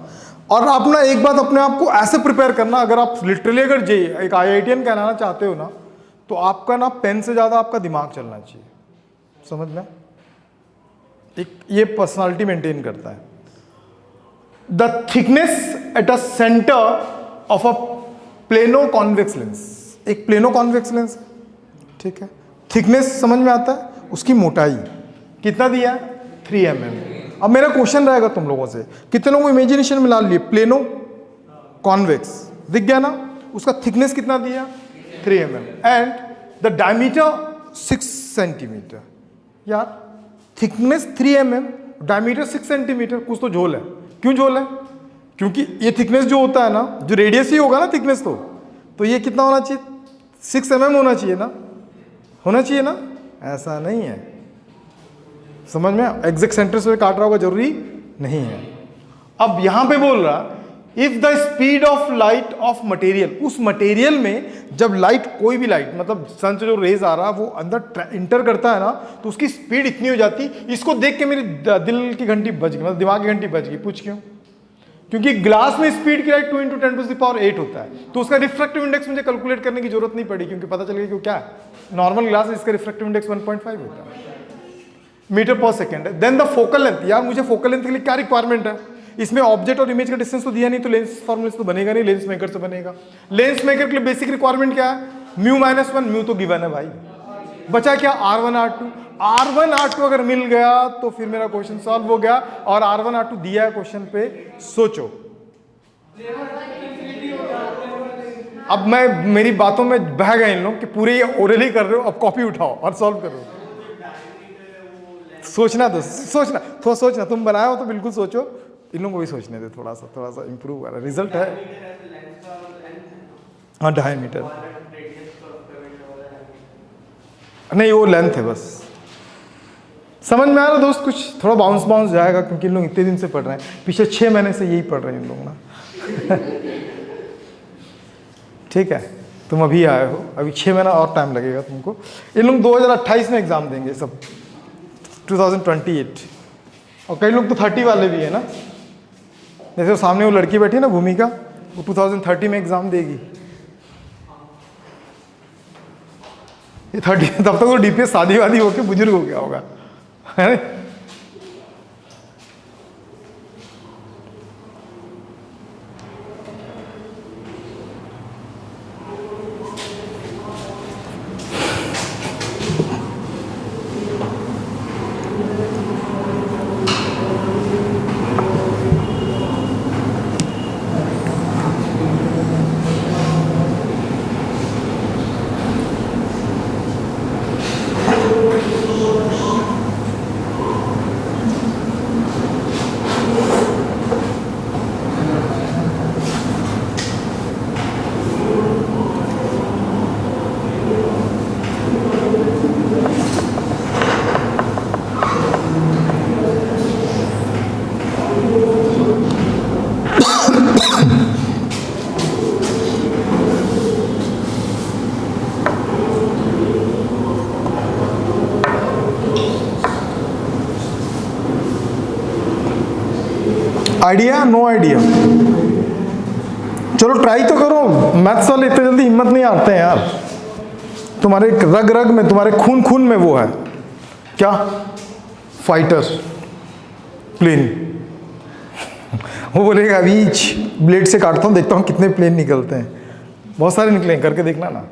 और आप ना एक बात अपने आप को ऐसे प्रिपेयर करना, अगर आप लिटरली अगर जे एक IITian कहलाना चाहते हो ना, तो आपका ना पेन से ज्यादा आपका दिमाग चलना चाहिए, समझ में? एक ये पर्सनालिटी मेंटेन करता है। The thickness at a centre of a plano convex lens, एक प्लेनो कॉन्वेक्स लेंस, ठीक है? थिकनेस समझ में आता है, उसकी मोटाई कितना दिया है? 3 mm। अब मेरा क्वेश्चन रहेगा तुम लोगों से, कितने लोगों को इमेजिनेशन में ला लिए? प्लेनो कॉन्वेक्स दिख गया ना, उसका थिकनेस कितना दिया? 3 mm and the diameter 6 centimetre. यार थिकनेस 3 mm, डायमीटर 6 सेंटीमीटर, कुछ तो झोल है। क्यों झोल है? क्योंकि ये थिकनेस जो होता है ना, जो रेडियस ही होगा ना थिकनेस, तो ये कितना होना चाहिए? 6 mm होना चाहिए ना, होना चाहिए ना? ऐसा नहीं है, समझ में? एग्जैक्ट सेंटर से काट रहा होगा जरूरी नहीं है। अब यहां पे बोल रहा if the speed of light of material, उस मटेरियल में जब लाइट, कोई भी लाइट, मतलब सन से जो रेज आ रहा है वो अंदर इंटर करता है ना, तो उसकी स्पीड इतनी हो जाती। इसको देख के मेरी दिल की घंटी बज गई, मतलब दिमाग की घंटी बज गई। पूछ क्यों? क्योंकि ग्लास में स्पीड की लाइट 2 × 10⁸ होता है, तो उसका रिफ्रैक्टिव इंडेक्स मुझे कैलकुलेट करने की जरूरत नहीं पड़ी, क्योंकि पता चल गया कि क्या है, नॉर्मल ग्लास, इसका रिफ्रैक्टिव इंडेक्स 1.5 होता है मीटर पर सेकेंड है। देन द फोकल लेंथ, यार मुझे फोकल लेंथ के लिए क्या रिक्वायरमेंट है? इसमें ऑब्जेक्ट और इमेज का डिस्टेंस तो दिया नहीं, तो लेंस फॉर्मूले से तो बनेगा नहीं, लेंस मेकर से बनेगा। लेंस मेकर के लिए बेसिक रिक्वायरमेंट क्या है? μ-1, म्यू तो गिवन है भाई, बचा क्या? R1 R2। R1 R2 अगर मिल गया तो फिर मेरा क्वेश्चन सॉल्व हो गया, और R1 R2 दिया है क्वेश्चन पे, सोचो। अब मैं मेरी बातों में बह गए इन लोग कि पूरे ये ओरली कर रहे हो, अब कॉपी उठाओ और सॉल्व करो। सोचना तो सोचना, थोड़ा सोचना, तुम बनाए हो तो बिल्कुल सोचो, इन लोगों को भी सोचने दे, थोड़ा सा इंप्रूव कर रहा है। रिजल्ट है हाँ 2.5 मीटर, नहीं वो लेंथ है बस। समझ में आ रहा दोस्त? कुछ थोड़ा बाउंस जाएगा, क्योंकि इन लोग इतने दिन से पढ़ रहे हैं, पिछले 6 महीने से यही पढ़ रहे हैं इन लोग ना। ठीक है, तुम अभी आए हो, अभी 6 महीना और टाइम लगेगा तुमको। इन लोग 2028 में एग्जाम देंगे सब, 2028, और कई लोग तो 30 वाले भी है ना, जैसे सामने वो लड़की बैठी है ना भूमिका, वो 2030 में एग्जाम देगी। ये 30 तब तक वो DPS शादी वादी होके बुजुर्ग हो गया होगा, है ना? Idea, no idea? चलो ट्राई तो करो, मैथ्स वाले इतने जल्दी हिम्मत नहीं आते हैं यार, तुम्हारे रग रग में, तुम्हारे खून खून में वो है क्या, फाइटर प्लेन। वो बोलेगा अभी ब्लेड से काटता हूँ, देखता हूँ कितने प्लेन निकलते हैं, बहुत सारे निकले, करके देखना ना।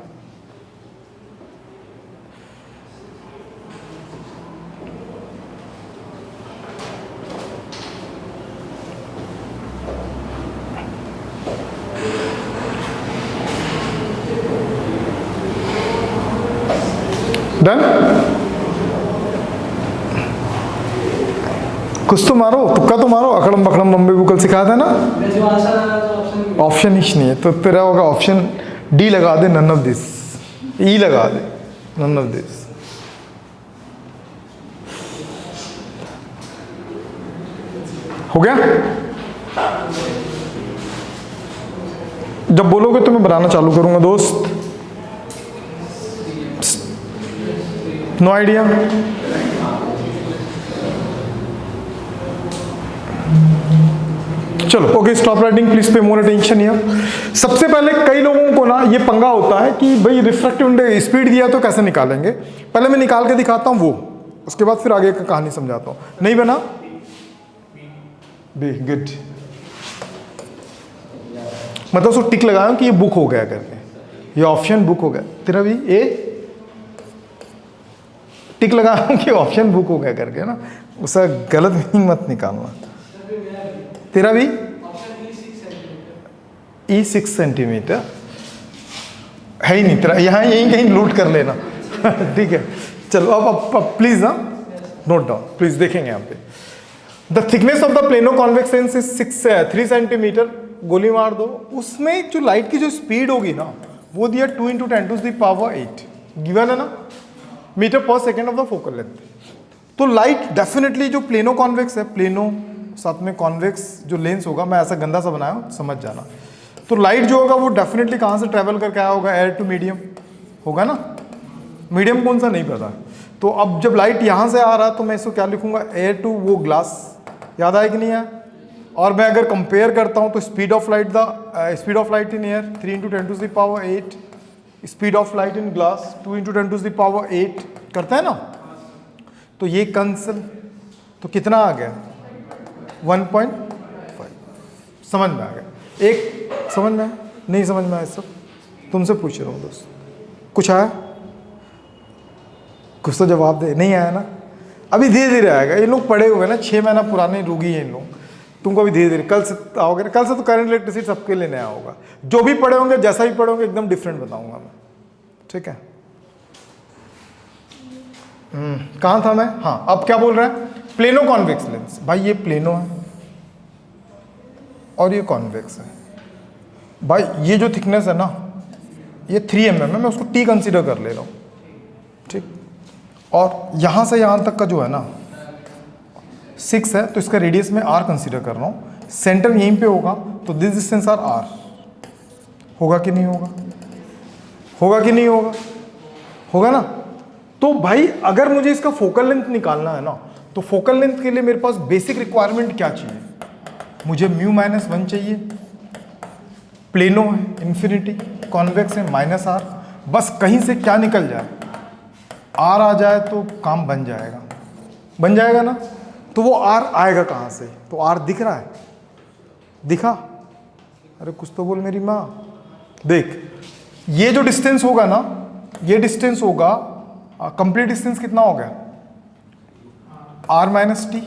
डन? कुछ तो मारो, तुक्का तो मारो, अकड़म बकड़म बम्बे बुकल सिखा था ना। ऑप्शन ही नहीं है तो तेरा होगा ऑप्शन डी, लगा दे नन ऑफ दिस, ई लगा दे नन ऑफ दिस। हो गया? जब बोलोगे तो मैं बनाना चालू करूंगा दोस्त। No idea? चलो okay, stop writing, please pay more attention here. सबसे पहले कई लोगों को ना ये पंगा होता है कि भाई रिफ्रैक्टिव इंडेक्स स्पीड दिया तो कैसे निकालेंगे। पहले मैं निकाल के दिखाता हूं वो, उसके बाद फिर आगे का कहानी समझाता हूं। नहीं बना? बी गुड, मतलब उसको टिक लगाया कि ये बुक हो गया करके, ये ऑप्शन बुक हो गया। तेरा भी ए टिक लगाया कि ऑप्शन बुक हो गया करके ना, उसका गलत मीनिंग मत निकालना। तेरा भी ई 6 सेंटीमीटर है ही नहीं तेरा, यहाँ यहीं कहीं नोट कर लेना। ठीक है, चलो अब प्लीज ना नोट डाउन, प्लीज देखेंगे यहाँ पे। The thickness of the plano convex lens is 3 centimetre. गोली मार दो, उसमें जो लाइट की जो स्पीड होगी ना वो दिया 2 × 10⁸ गिवन है ना, मीटर पर second of the focal length. तो लाइट डेफिनेटली जो प्लेनो कॉन्वेक्स है, प्लेनो साथ में कॉन्वेक्स जो लेंस होगा, मैं ऐसा गंदा सा बनाया हूं, समझ जाना। तो लाइट जो होगा वो डेफिनेटली कहाँ से ट्रेवल करके आया होगा, एयर टू मीडियम होगा ना। मीडियम कौन सा नहीं पता। तो अब जब लाइट यहाँ से आ रहा है तो मैं इसको क्या लिखूंगा, एयर टू वो ग्लास, याद आया कि नहीं आया। और मैं अगर कंपेयर करता हूँ तो speed of light, the speed of light in air 3 × 10⁸, speed of light in glass 2 × 10⁸ करता है ना। तो ये कैंसिल, तो कितना आ गया 1.5। समझ में आ गया? एक समझ में आया? नहीं समझ में आया? सब तुमसे पूछ रहा हूँ दोस्त, कुछ आया? कुछ तो जवाब दे। नहीं आया ना? अभी धीरे धीरे आएगा। ये लोग पढ़े हुए ना, 6 महीना पुराने रोगी हैं इन लोग, तुमको भी धीरे धीरे, कल से आओगे ना, कल से तो करंट इलेक्ट्रिसिटी सबके लिए नया होगा। जो भी पढ़े होंगे, जैसा ही पढ़े होंगे, एकदम डिफरेंट बताऊंगा मैं, ठीक है। कहाँ था मैं? हाँ, अब क्या बोल रहा है, प्लेनो कॉन्वेक्स लेंस। भाई ये प्लेनो है और ये कॉन्वेक्स है। भाई ये जो थिकनेस है ना, ये 3 mm है, मैं उसको T कंसीडर कर ले रहा हूँ, ठीक। और यहाँ से यहाँ तक का जो है ना 6 है, तो इसका रेडियस में R कंसीडर कर रहा हूँ। सेंटर यहीं पे होगा, तो दिस डिस्टेंस आर R होगा कि नहीं होगा? होगा कि नहीं होगा? होगा ना। तो भाई अगर मुझे इसका फोकल लेंथ निकालना है ना, तो फोकल लेंथ के लिए मेरे पास बेसिक रिक्वायरमेंट क्या चाहिए? मुझे μ-1 चाहिए, प्लेनो है इन्फिनिटी, कॉन्वेक्स है -R। बस कहीं से क्या निकल जाए, R आ जाए तो काम बन जाएगा, बन जाएगा ना। तो वो R आएगा कहाँ से? तो R दिख रहा है, दिखा? अरे कुछ तो बोल मेरी माँ। देख, ये जो डिस्टेंस होगा ना, ये डिस्टेंस होगा, कंप्लीट डिस्टेंस कितना हो गया? R - T।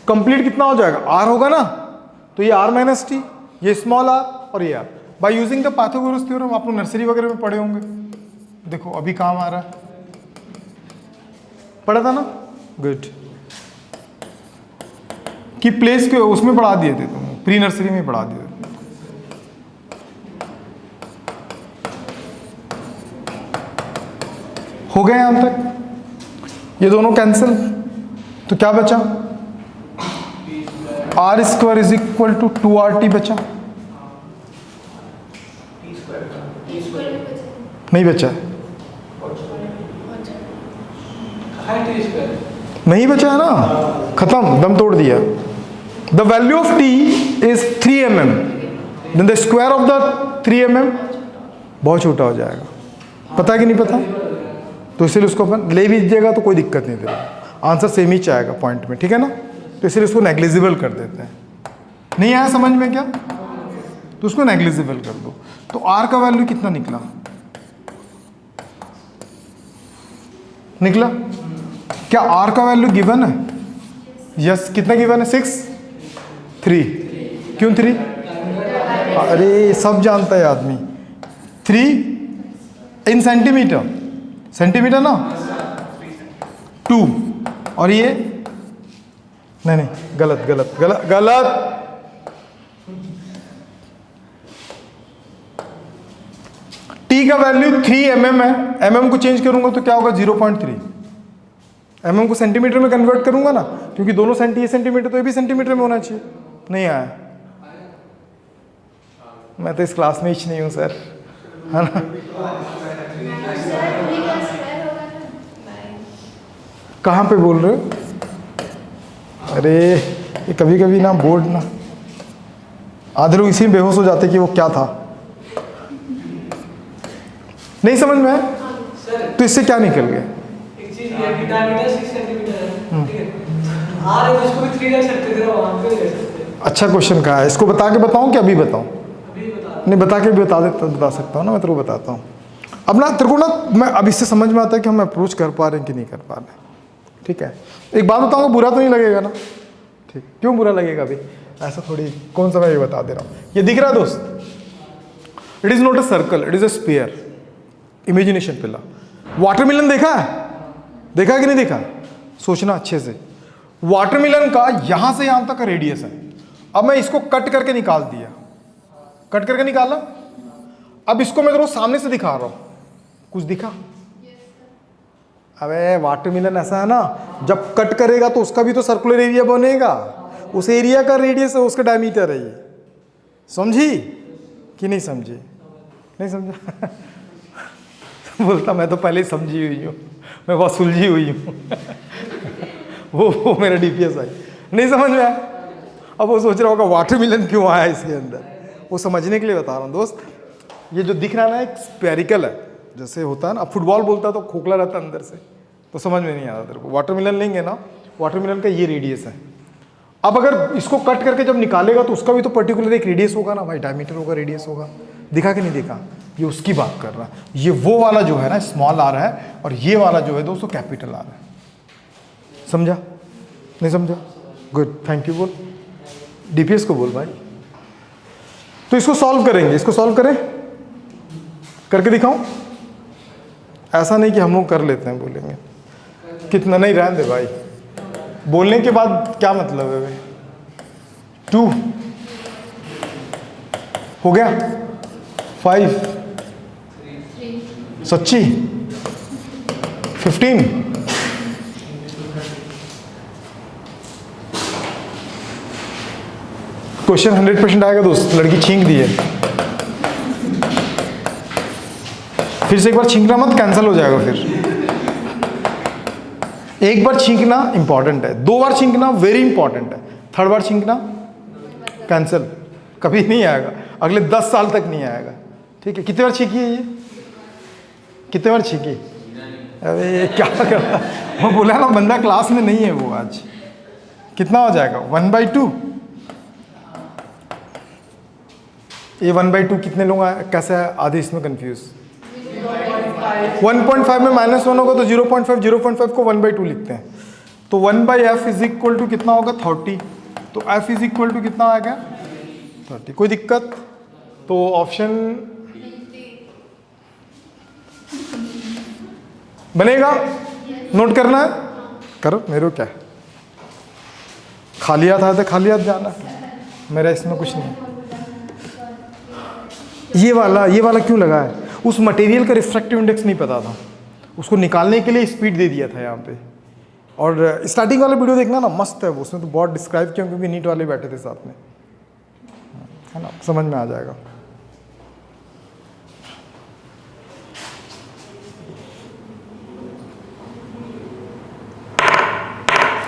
कंप्लीट कितना हो जाएगा? R होगा ना, तो ये R - T, ये स्मॉल r और ये R। By using the Pythagoras theorem, आप लोग नर्सरी वगैरह में पढ़े होंगे। देखो अभी काम आ रहा है, पढ़ा था ना? गुड, कि प्लेस के उसमें पढ़ा दिए थे तुम, प्री नर्सरी में पढ़ा दिए थे। हो गए यहां तक? ये दोनों कैंसिल, तो क्या बचा? R² = 2RT बचा? नहीं बचा? नहीं बचा है ना, खत्म, दम तोड़ दिया। The value of T is 3 mm, then the square of the 3 mm बहुत छोटा हो जाएगा। पता है कि नहीं पता? तो इसीलिए उसको अपन ले भी दीजिएगा तो कोई दिक्कत नहीं देगा, आंसर सेम ही आएगा पॉइंट में, ठीक है ना। तो इसलिए उसको नेग्लिजिबल कर देते हैं। नहीं आया समझ में क्या? तो उसको नेग्लिजिबल कर दो। तो आर का वैल्यू कितना निकला? निकला क्या? आर का वैल्यू गिवन है? यस। कितना गिवन है? 6 3। क्यों 3? अरे सब जानता है आदमी। 3 इन सेंटीमीटर, सेंटीमीटर ना 2, और ये नहीं नहीं, गलत गलत गलत गलत। टी का वैल्यू 3 mm है, mm को चेंज करूंगा तो क्या होगा? 0.3। mm को सेंटीमीटर में कन्वर्ट करूंगा ना, क्योंकि दोनों ये सेंटीमीटर तो ये भी सेंटीमीटर में होना चाहिए। नहीं आया? मैं तो इस क्लास में ही नहीं हूं सर, है ना। कहाँ पे बोल रहे हो? अरे ये कभी कभी ना बोर्ड ना, आधे लोग इसी में बेहोश हो जाते कि वो क्या था। नहीं समझ में आया? तो इससे क्या निकल गया? एक चीज ये कि डायमीटर 6 सेंटीमीटर है, ठीक है। आर है, उसको भी 3 रख सकते थे, वहां पे ले सकते हैं। अच्छा क्वेश्चन कहा है। इसको बता के बताऊं कि अभी बताऊं? अभी बता। नहीं, बता के भी बता सकता हूँ ना, मैं तेरे को बताता हूँ। अब ना तेरे को ना, मैं अब इससे समझ में आता है कि हम अप्रोच कर पा रहे हैं कि नहीं कर पा रहे हैं, ठीक है। एक बात बताऊंगा, बुरा तो नहीं लगेगा ना? ठीक। क्यों बुरा लगेगा? अभी ऐसा थोड़ी, कौन सा मैं ये बता दे रहा हूँ। ये दिख रहा है दोस्त? It is not a circle, it is a sphere. Imagination पिला। वाटरमेलन देखा है? देखा कि नहीं देखा? सोचना अच्छे से। वाटरमेलन का यहां से यहां तक का रेडियस है। अब मैं इसको कट करके निकाल दिया, कट करके निकाला। अब इसको मैं तेरे को सामने से दिखा रहा हूं, कुछ दिखा? अबे वाटरमेलन ऐसा है ना, जब कट करेगा तो उसका भी तो सर्कुलर एरिया बनेगा, उस एरिया का रेडियस है, उसका डायमीटर है ये। समझी कि नहीं समझी? नहीं समझा? बोलता मैं तो पहले ही समझी हुई हूँ, मैं बहुत सुलझी हुई हूँ। वो मेरा डीपीएस आई। नहीं समझ में आया? अब वो सोच रहा होगा वाटरमेलन क्यों आया इसके अंदर। वो समझने के लिए बता रहा हूँ दोस्त। ये जो दिख रहा है ना, एक स्पेरिकल है, जैसे होता है ना, अब फुटबॉल बोलता है तो खोखला रहता है अंदर से, तो समझ में नहीं आता तेरे को। वाटरमेलन लेंगे ना, वाटरमेलन का ये रेडियस है। अब अगर इसको कट करके जब निकालेगा तो उसका भी तो पर्टिकुलर एक रेडियस होगा ना भाई, डायमीटर होगा, रेडियस होगा। दिखा कि नहीं दिखा? ये उसकी बात कर रहा है। ये वो वाला जो है ना स्मॉल आर है, और ये वाला जो है दोस्तों कैपिटल आर है। समझा? नहीं समझा? Good, thank you. बोल डीपीएस को बोल भाई। तो इसको सॉल्व करेंगे, इसको सॉल्व करें, करके दिखाऊं? ऐसा नहीं कि हम लोग कर लेते हैं, बोलेंगे कितना, नहीं रहने दे भाई। बोलने के बाद क्या मतलब है भाई? 2 हो गया, 5 सच्ची 15। क्वेश्चन 100% आएगा दोस्त। लड़की छींक दी है, फिर से एक बार छींकना मत, कैंसिल हो जाएगा फिर। एक बार छींकना इंपॉर्टेंट है, 2 बार छींकना वेरी इंपॉर्टेंट है, 3rd बार छींकना कैंसिल, कभी नहीं आएगा, अगले 10 साल तक नहीं आएगा, ठीक है। कितने बार छींकी है ये? कितने बार छींकी? अरे क्या कर रहा, वो बोला ना बंदा क्लास में नहीं है वो आज। कितना हो जाएगा? 1/2। ये 1/2 कितने लोग कैसे आधे इसमें कंफ्यूज? 1.5 में -1 होगा तो 0.5, 0.5 को 1/2 लिखते हैं। तो 1/f इज इक्वल टू कितना होगा? 30। तो f इज इक्वल टू कितना आएगा? 30। कोई दिक्कत? तो ऑप्शन बनेगा, नोट करना है, करो, मेरे को क्या है, खाली हाथ आया था खाली हाथ जाना, मेरा इसमें कुछ नहीं। ये वाला क्यों लगा है? उस मटेरियल का रिफ्रैक्टिव इंडेक्स नहीं पता था, उसको निकालने के लिए स्पीड दे दिया था यहाँ पे। और स्टार्टिंग वाला वीडियो देखना ना, मस्त है वो, उसमें तो बहुत डिस्क्राइब किया क्योंकि नीट वाले बैठे थे साथ में, है ना, समझ में आ जाएगा।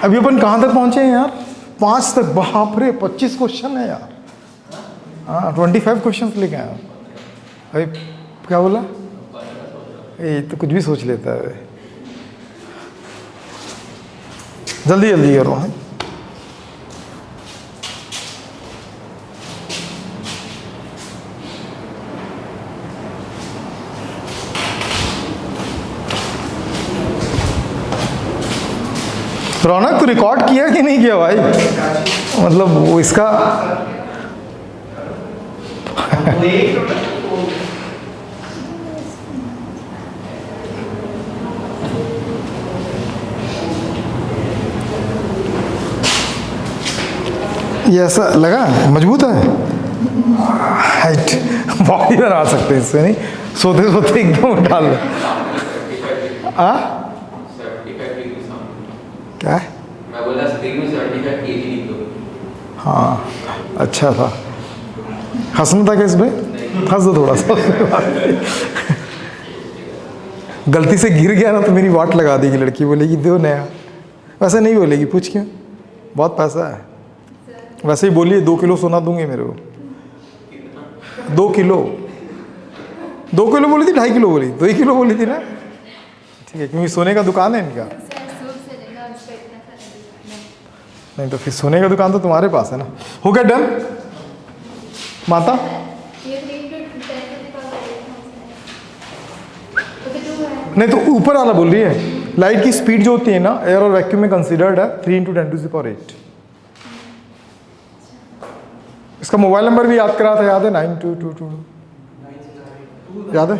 अभी अपन कहाँ तक पहुँचे हैं यार? 5 तक, बाप रे 25 क्वेश्चन है यार। हाँ 25 क्वेश्चन लेके आया हूँ। अरे क्या बोला, ये तो कुछ भी सोच लेता है। जल्दी जल्दी करो। हाँ रौनक, तो रिकॉर्ड किया कि नहीं किया भाई? मतलब वो इसका ये ऐसा लगा मजबूत है, हाइट बॉडी बना सकते हैं इससे, नहीं सोते सोते एकदम उठा लो। क्या है? मैं बोला स्प्रिंग में 75 केजी निकलो। हाँ अच्छा था। हंसना था क्या इसमें? हंस दो थोड़ा सा। गलती से गिर गया ना तो मेरी वाट लगा देगी लड़की, बोलेगी दो नया। वैसे नहीं बोलेगी, पूछ क्यों, बहुत पैसा है। वैसे ही बोलिए 2 किलो सोना दूंगी मेरे को। 2 किलो, 2 किलो बोली थी, 2.5 किलो बोली, 2 ही किलो बोली थी ना। ठीक है, क्योंकि सोने का दुकान है इनका। नहीं तो फिर सोने का दुकान तो तुम्हारे पास है ना। हो गया डन माता? नहीं तो ऊपर वाला बोल रही है। लाइट की स्पीड जो होती है ना एयर और वैक्यूम में कंसीडर्ड है 3 × 10⁸। इसका मोबाइल नंबर भी याद करा था, याद है? 9222 याद है?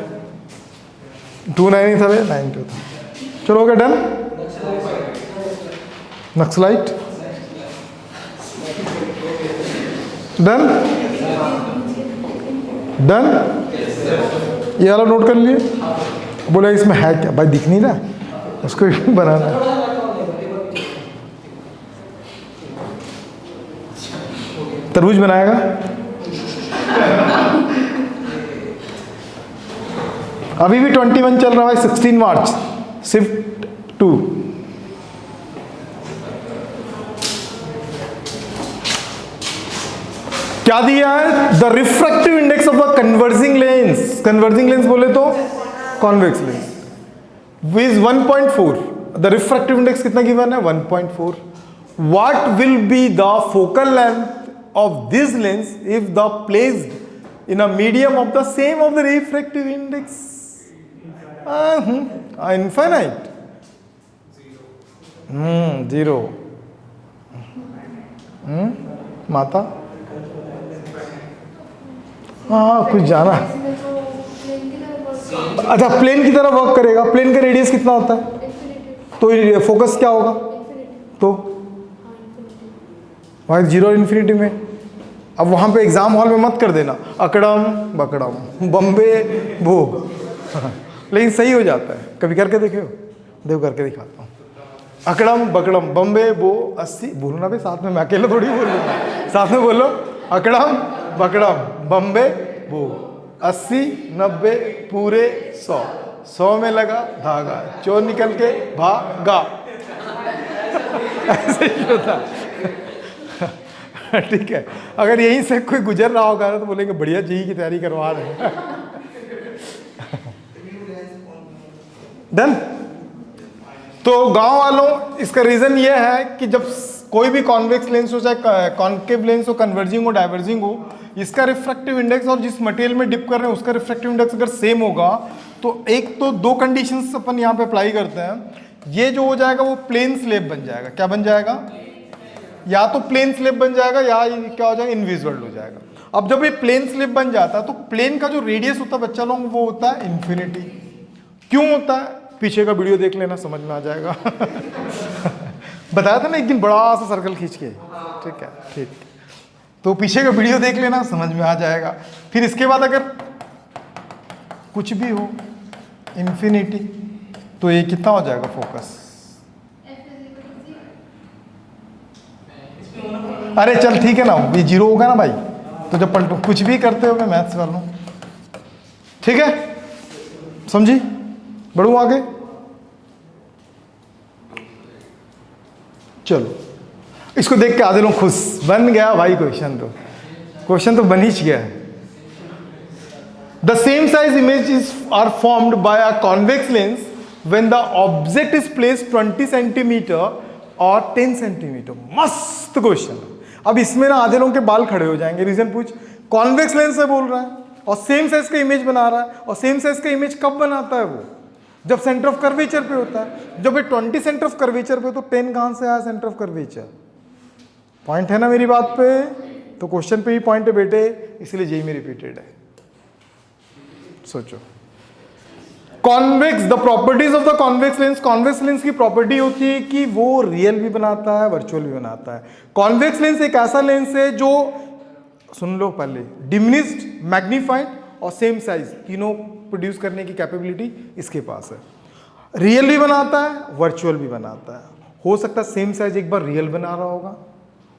29 था, 92 था। चलो हो गया डन। Naxalite done done. ये वाला नोट कर लिए। बोले इसमें है क्या भाई, दिख नहीं रहा, उसको बनाना। तरबूज बनाएगा। अभी भी 21 चल रहा है, 16 मार्च शिफ्ट 2। क्या दिया है? The refractive index of a converging lens. Converging lens बोले तो convex lens with 1.4। The refractive index कितना गिवन है? 1.4। What will be the focal length of this lens if the placed in a medium of the same of the refractive index? Infinite. 0। माता हाँ कुछ जाना। अच्छा plane की तरह work करेगा। प्लेन का रेडियस कितना होता है? तो फोकस क्या होगा? तो भाई 0 इन्फिनिटी में। अब वहाँ पे एग्जाम हॉल में मत कर देना अकड़म बकड़म बम्बे वो। लेकिन सही हो जाता है। कभी करके देखो, देखो करके दिखाता हूँ। अकड़म बकड़म बम्बे बो 80। बोलना भाई साथ में, मैं अकेले थोड़ी बोल लूँगा। साथ में बोलो। अकड़म बकड़म बम्बे वो 80 90 पूरे 100। 100 में लगा धागा, चोर निकल के भागा। ऐसे ही होता। ठीक है, अगर यहीं से कोई गुजर रहा होगा ना तो बोलेंगे बढ़िया जी की तैयारी करवा रहे हैं। डन। तो गांव वालों इसका रीजन ये है कि जब कोई भी कॉन्वेक्स लेंस हो, चाहे कॉन्केव लेंस हो, कन्वर्जिंग हो, डाइवर्जिंग हो, इसका रिफ्रैक्टिव इंडेक्स और जिस मटेरियल में डिप कर रहे हैं उसका रिफ्रैक्टिव इंडेक्स अगर सेम होगा तो एक तो 2 कंडीशंस अपन यहाँ पे अप्लाई करते हैं। ये जो हो जाएगा वो प्लेन स्लेब बन जाएगा। क्या बन जाएगा? या तो प्लेन स्लेब बन जाएगा या क्या हो जाएगा? इनविजिबल हो जाएगा। अब जब ये प्लेन स्लेब बन जाता है तो प्लेन का जो रेडियस होता है बच्चा लोग वो होता है इन्फिनिटी। क्यों होता है? पीछे का वीडियो देख लेना, समझ में आ जाएगा। बताया था ना एक दिन बड़ा सा सर्कल खींच के। ठीक है, ठीक। तो पीछे का वीडियो देख लेना, समझ में आ जाएगा। फिर इसके बाद अगर कुछ भी हो इन्फिनिटी तो ये कितना हो जाएगा फोकस? अरे चल ठीक है ना, ये 0 होगा ना भाई। तो जब पलटो कुछ भी करते हो, मैं मैथ्स कर लूँ। ठीक है, समझी? बढ़ूँ आगे? चलो इसको देख के आधे लोग खुश, बन गया भाई क्वेश्चन तो बन ही गया है। The same size images are formed by a convex lens when the object is placed 20 centimetre और 10 सेंटीमीटर। मस्त क्वेश्चन। अब इसमें ना आधे लोगों के बाल खड़े हो जाएंगे। रीजन पूछ, कॉन्वेक्स लेंस से बोल रहा है और सेम साइज का इमेज बना रहा है, और सेम साइज का इमेज कब बनाता है वो? जब सेंटर ऑफ कर्वेचर पे होता है। जब ये 20 सेंटर ऑफ कर्वेचर पे, तो 10 कहां से आया सेंटर ऑफ कर्वेचर? पॉइंट है ना मेरी बात पे? तो क्वेश्चन पे ही पॉइंट है बेटे, इसलिए जेई में रिपीटेड है। सोचो, convex, the properties of the convex lens. Convex lens की प्रॉपर्टी होती है कि वो रियल भी बनाता है, वर्चुअल भी बनाता है। कॉन्वेक्स लेंस एक ऐसा लेंस है जो, सुन लो पहले, डिमिनिश्ड, मैग्नीफाइड और सेम साइज तीनों प्रोड्यूस करने की कैपेबिलिटी इसके पास है। रियल भी बनाता है, वर्चुअल भी बनाता है। हो सकता है सेम साइज एक बार रियल बना रहा होगा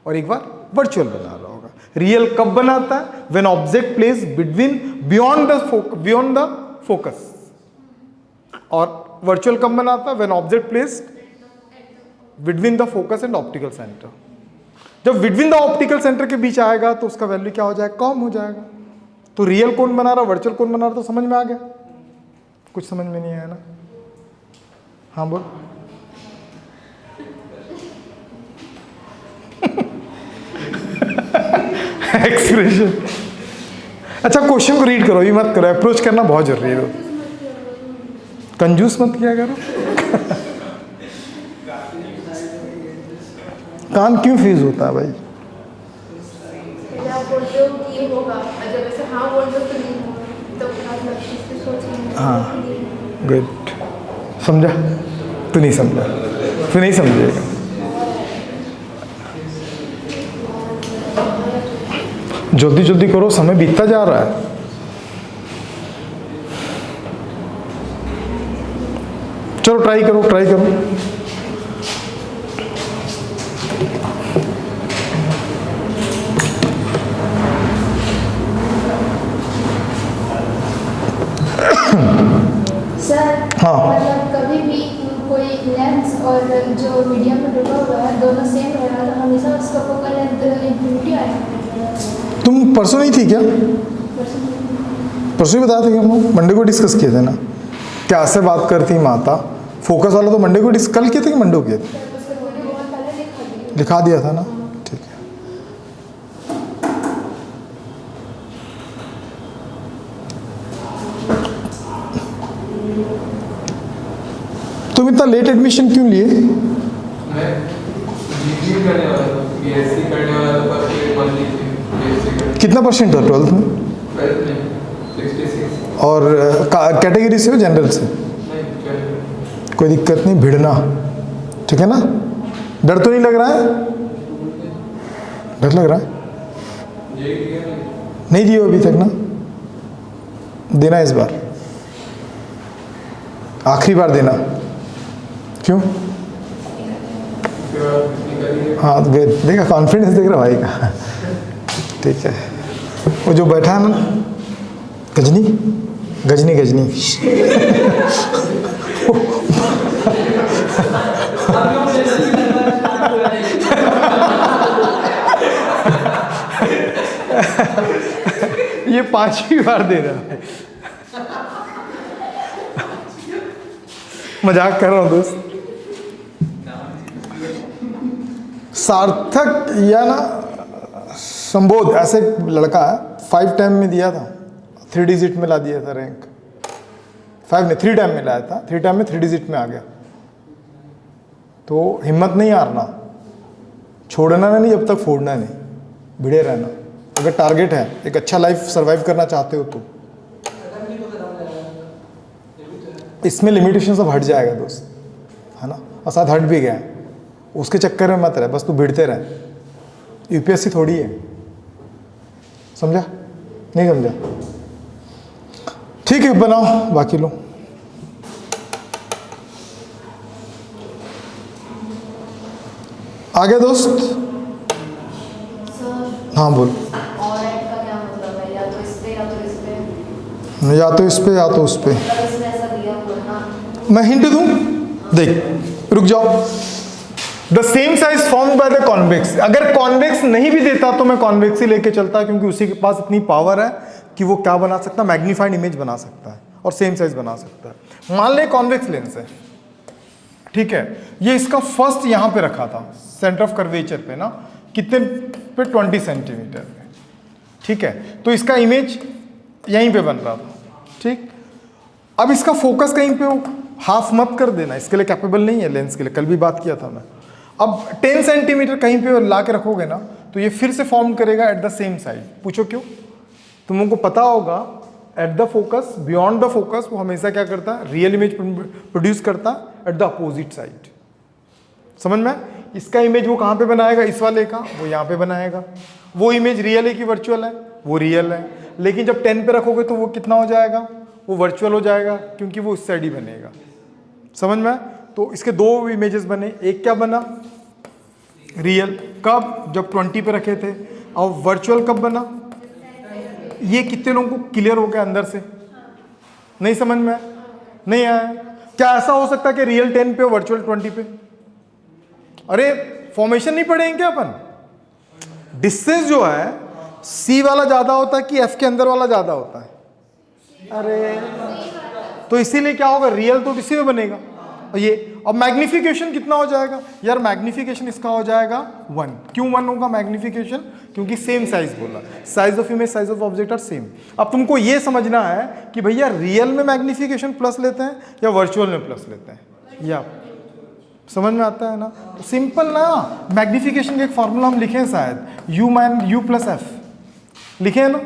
और एक बार वर्चुअल बना रहा होगा। रियल कब बनाता है? When object place between beyond the focus. और वर्चुअल कब बनाता है? When object place between the focus and optical centre. जब बिटवीन द ऑप्टिकल सेंटर के बीच आएगा तो उसका वैल्यू क्या हो जाएगा? कम हो जाएगा। तो रियल कौन बना रहा, वर्चुअल कौन बना रहा, तो समझ में आ गया? कुछ समझ में नहीं आया ना? हाँ बोल। एक्सप्रेशन। अच्छा, क्वेश्चन को रीड करो, ये मत करो, अप्रोच करना बहुत जरूरी है। कंजूस मत किया करो। कान क्यों फ्यूज होता है भाई? जब आप बोलते हो कि ये होगा, और जब ऐसे हाँ बोल दो तो नहीं होगा, तो आप इससे सोचेंगे। हाँ, गुड। समझा? तू नहीं समझा, तू नहीं समझेगा। जल्दी जल्दी करो, समय बीतता जा रहा है। चलो ट्राई करो, ट्राई करो। सर, हाँ। मतलब कभी भी कोई लेंस और जो मीडियम में डूबा हुआ है दोनों सेम रहेगा तो हमेशा उसका फोकल लेंथ इंफिनिटी आएगा। तुम परसों नहीं थी क्या? परसों ही बताया था कि हम लोग मंडे को डिस्कस किए थे ना, कैसे बात करती माता। फोकस वाला तो मंडे को कल किए थे कि मंडे को किए थे? लिखा दिया था ना, ठीक है। तुम इतना लेट एडमिशन क्यों लिए? मैं जीपी करने वाला था, बीएससी करने वाला था, पर फिर मन नहीं थी बीएससी करने। कितना परसेंट था 12th में? 12th में 66। और कैटेगरी से हो, जनरल से? नहीं, 12th। कोई दिक्कत नहीं, भिड़ना, ठीक है ना? डर तो नहीं लग रहा है? डर लग रहा है? जेई दिया नहीं दियो अभी तक ना? देना इस बार, आखिरी बार देना। क्यों? उसके बाद निकलिए। हाँ तो देखा, कॉन्फिडेंस देख रहा भाई का। ठीक है। वो जो बैठा है ना, गजनी गजनी गजनी ये 5वीं बार दे रहा है। मजाक कर रहा हूँ दोस्त। सार्थक या ना संबोध, ऐसे लड़का है, 5 टाइम में दिया था, 3 डिजिट में ला दिया था रैंक। 5 ने 3 टाइम में लाया था, 3 टाइम में 3 डिजिट में आ गया। तो हिम्मत नहीं हारना, छोड़ना नहीं जब तक फोड़ना नहीं, भिड़े रहना। अगर टारगेट है एक अच्छा लाइफ सर्वाइव करना चाहते हो तो इसमें लिमिटेशन सब हट जाएगा दोस्त, है ना? और साथ हट भी गया, उसके चक्कर में मत रहे, बस तू भिड़ते रहे। यूपीएससी थोड़ी है, समझा? नहीं समझा? ठीक है, बनाओ बाकी लोग। आगे दोस्त। हाँ बोल। और एड का क्या मतलब है? या तो इस पे या तो इस पे, या तो इस पे या तो उस पे। मतलब इसमें ऐसा दिया हुआ है ना। मैं हिंट दूं, देख रुक जाओ। The same size form by the convex. अगर कॉन्वेक्स नहीं भी देता तो मैं कॉन्वेक्स ही लेके चलता, क्योंकि उसी के पास इतनी पावर है कि वो क्या बना सकता है, मैग्नीफाइड इमेज बना सकता है और सेम साइज बना सकता है। मान ले कॉन्वेक्स लेंस है, ठीक है, ये इसका फर्स्ट यहां पे रखा था सेंटर ऑफ कर्वेचर पे ना, कितने पे 20 सेंटीमीटर पे, ठीक है, तो इसका इमेज यहीं पे बन रहा था, ठीक। अब इसका फोकस कहीं पे हो, हाफ मत कर देना, इसके लिए कैपेबल नहीं है लेंस के लिए, कल भी बात किया था मैं। अब 10 सेंटीमीटर कहीं पे ला के रखोगे ना तो ये फिर से फॉर्म करेगा एट द सेम साइड। पूछो क्यों? तुम लोगों को पता होगा at the focus, beyond the focus वो हमेशा क्या करता है, रियल इमेज प्रोड्यूस करता है एट द अपोजिट साइड। समझ में? इसका इमेज वो कहाँ पे बनाएगा, इस वाले का, वो यहाँ पे बनाएगा। वो इमेज रियल है कि वर्चुअल है? वो रियल है, लेकिन जब 10 पे रखोगे तो वो कितना हो जाएगा, वो वर्चुअल हो जाएगा, क्योंकि वो इस साइड ही बनेगा। समझ में? तो इसके दो इमेजेस बने, एक क्या बना, रियल, कब, जब 20 पे रखे थे, और वर्चुअल कब बना। ये कितने लोगों को क्लियर हो गया अंदर से? नहीं समझ में? नहीं आया? क्या ऐसा हो सकता है कि रियल 10 पे वर्चुअल 20 पे? अरे फॉर्मेशन नहीं पढ़ेंगे क्या अपन? डिस्टेंस जो है सी वाला ज्यादा होता है कि एफ के अंदर वाला ज्यादा होता है? अरे तो इसीलिए क्या होगा, रियल तो इसी में बनेगा। और ये, अब मैग्निफिकेशन कितना हो जाएगा यार, मैग्निफिकेशन इसका हो जाएगा 1। क्यों 1 होगा मैग्निफिकेशन? क्योंकि सेम साइज बोला, size of image, size of object are same. अब तुमको ये समझना है कि भैया रियल में मैग्निफिकेशन प्लस लेते हैं या वर्चुअल में प्लस लेते हैं, या समझ में आता है ना? तो सिंपल ना, मैग्निफिकेशन का एक फॉर्मूला हम लिखे हैं शायद, U प्लस एफ लिखे हैं ना।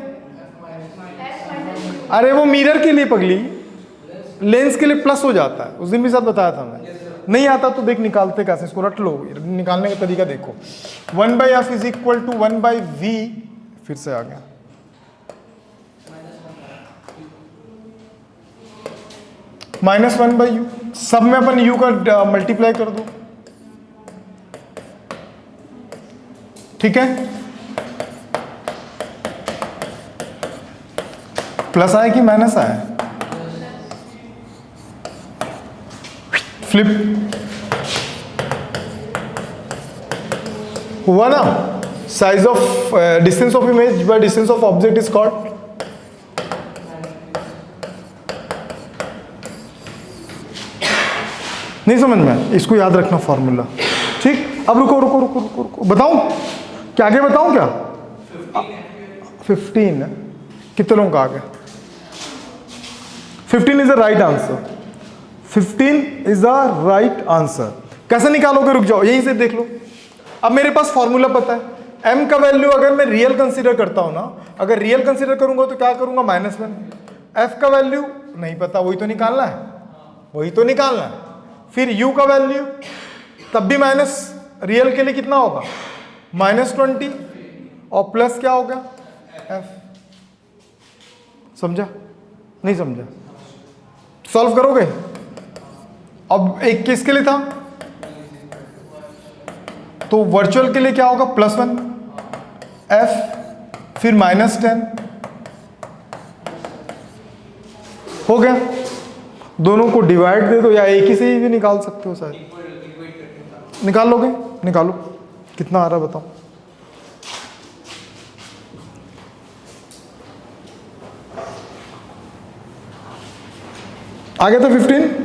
अरे वो मिरर के लिए पगली, लेंस के लिए प्लस हो जाता है, उस दिन भी साथ बताया था मैं। नहीं आता तो देख निकालते कैसे, इसको रट लो, निकालने का तरीका देखो। 1/f is equal to 1/v, फिर से आ गया, -1/u, सब में अपन u का मल्टीप्लाई कर दो, ठीक है। प्लस आया कि माइनस आया? फ्लिप हुआ ना। Size of distance of image by distance of object is called, नहीं समझ में? इसको याद रखना फॉर्मूला, ठीक। अब रुको रुको रुको रुको रुको, बताऊं क्या, आगे बताऊं क्या? 15 कितने लोगों का आ गया? 15 is the right answer, 15 is the right answer. कैसे निकालोगे, रुक जाओ, यहीं से देख लो। अब मेरे पास फॉर्मूला पता है, m का वैल्यू अगर मैं रियल कंसीडर करता हूं ना, अगर रियल कंसीडर करूंगा तो क्या करूंगा, -1। f का वैल्यू नहीं पता, वही तो निकालना है, वही तो निकालना है। फिर u का वैल्यू तब भी माइनस, रियल के लिए कितना होगा, -20, और प्लस क्या होगा, f। समझा? नहीं समझा? सॉल्व करोगे? अब एक किसके लिए था, तो वर्चुअल के लिए क्या होगा, +1 f, फिर -10 हो गया। दोनों को डिवाइड दे दो, या एक ही से ही भी निकाल सकते हो शायद। निकाल लोगे? निकालो, कितना आ रहा है बताओ। आ गया था 15।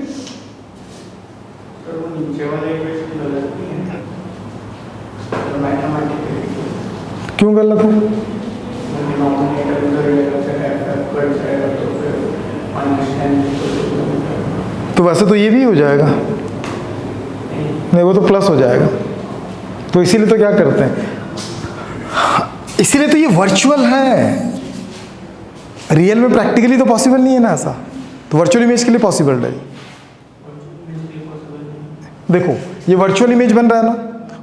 क्यों गलत है? तो वैसे तो ये भी हो जाएगा, नहीं वो तो प्लस हो जाएगा, तो इसीलिए तो क्या करते हैं, इसीलिए तो ये वर्चुअल है। रियल में प्रैक्टिकली तो पॉसिबल नहीं है ना ऐसा, तो वर्चुअल इमेज के लिए पॉसिबल है। देखो ये वर्चुअल इमेज बन रहा है ना,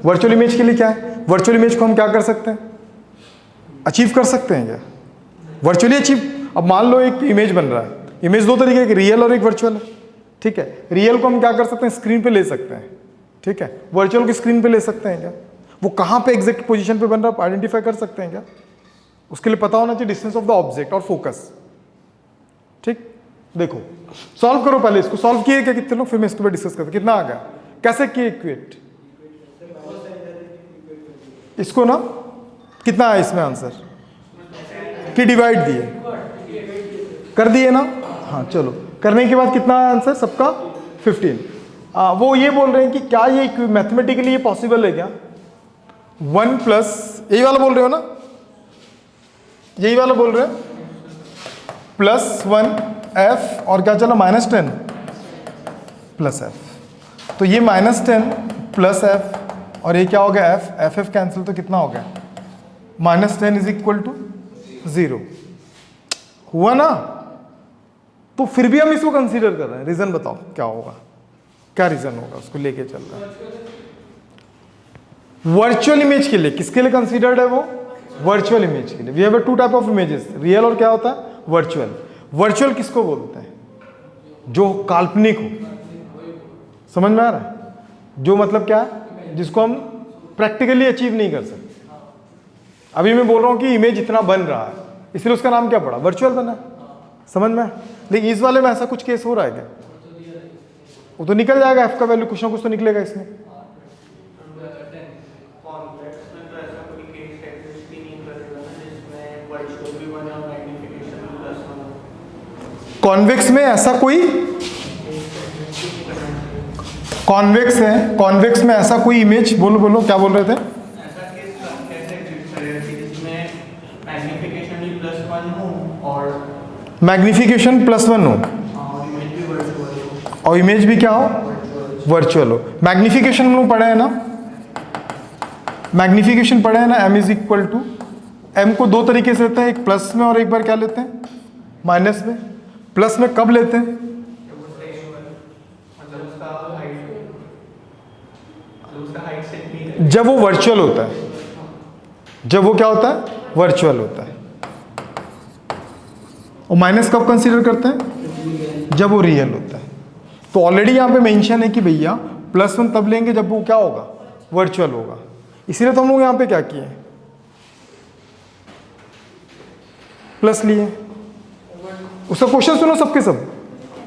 वर्चुअल इमेज के लिए क्या है, वर्चुअल इमेज को हम क्या कर सकते हैं, अचीव कर सकते हैं क्या, वर्चुअली अचीव। अब मान लो एक इमेज बन रहा है, इमेज दो तरीके, एक रियल और एक वर्चुअल है, ठीक है। रियल को हम क्या कर सकते हैं, स्क्रीन पे ले सकते हैं, ठीक है। वर्चुअल को स्क्रीन पे ले सकते हैं क्या, वो कहाँ पे एग्जैक्ट पोजीशन पे बन रहा है आइडेंटिफाई कर सकते हैं क्या, उसके लिए पता होना चाहिए डिस्टेंस ऑफ द ऑब्जेक्ट और फोकस, ठीक। देखो सॉल्व करो, पहले इसको सॉल्व किए क्या कितने लोग, फिर मैं इसके ऊपर डिस्कस करता हूं कितना आ गया, कैसे किए इक्वेट। इसको ना कितना है इसमें आंसर कि डिवाइड दिए कर दिए ना। हाँ चलो, करने के बाद कितना है आंसर सबका 15। वो ये बोल रहे हैं कि क्या ये मैथमेटिकली ये पॉसिबल है क्या, 1 प्लस यही वाला बोल रहे हो ना, यही वाला बोल रहे हैं +1 और क्या चला -10 प्लस f। तो ये -10 प्लस f और ये क्या हो गया f कैंसिल, तो कितना हो गया -10 इज इक्वल टू 0 हुआ ना। तो फिर भी हम इसको कंसीडर कर रहे हैं, रीजन बताओ क्या होगा, क्या रीजन होगा, उसको लेके चल रहा है। वर्चुअल इमेज के लिए, किसके लिए कंसीडर्ड है वो, वर्चुअल इमेज के लिए। We have two type of images, real और क्या होता है वर्चुअल। वर्चुअल किसको बोलते हैं, जो काल्पनिक हो, समझ में आ रहा है, जो मतलब क्या है, जिसको हम प्रैक्टिकली अचीव नहीं कर सकते। अभी मैं बोल रहा हूं कि इमेज इतना बन रहा है, इसलिए उसका नाम क्या पड़ा, वर्चुअल बना, समझ में। लेकिन इस वाले में ऐसा कुछ केस हो रहा है क्या, वो तो निकल जाएगा, एफ का वैल्यू कुछ ना कुछ तो निकलेगा इसमें। कॉन्वेक्स में ऐसा कोई, कॉन्वेक्स है, कॉन्वेक्स में ऐसा कोई इमेज, बोलो बोलो क्या बोल रहे थे, ऐसा केस कैसे एग्जिस्ट करेगा कि जिसमें मैग्नीफिकेशन भी +1 हो और मैग्निफिकेशन +1 हो इमेज भी वर्चुअल हो। और इमेज भी क्या हो, वर्चुअल हो। मैग्निफिकेशन हम लोग पढ़े हैं ना, मैग्निफिकेशन पढ़े हैं ना, m is equal to, m को दो तरीके से लेते हैं, एक प्लस में और एक बार क्या लेते हैं माइनस में। प्लस में कब लेते हैं, जब वो वर्चुअल होता है, जब वो क्या होता है वर्चुअल होता है। और माइनस कब कंसीडर करते हैं, जब वो रियल होता है। तो ऑलरेडी यहां पे मेंशन है कि भैया +1 तब लेंगे जब वो क्या होगा, वर्चुअल होगा। इसीलिए तो हम लोग यहां पे क्या किए, प्लस लिए। उसका क्वेश्चन सुनो सबके सब,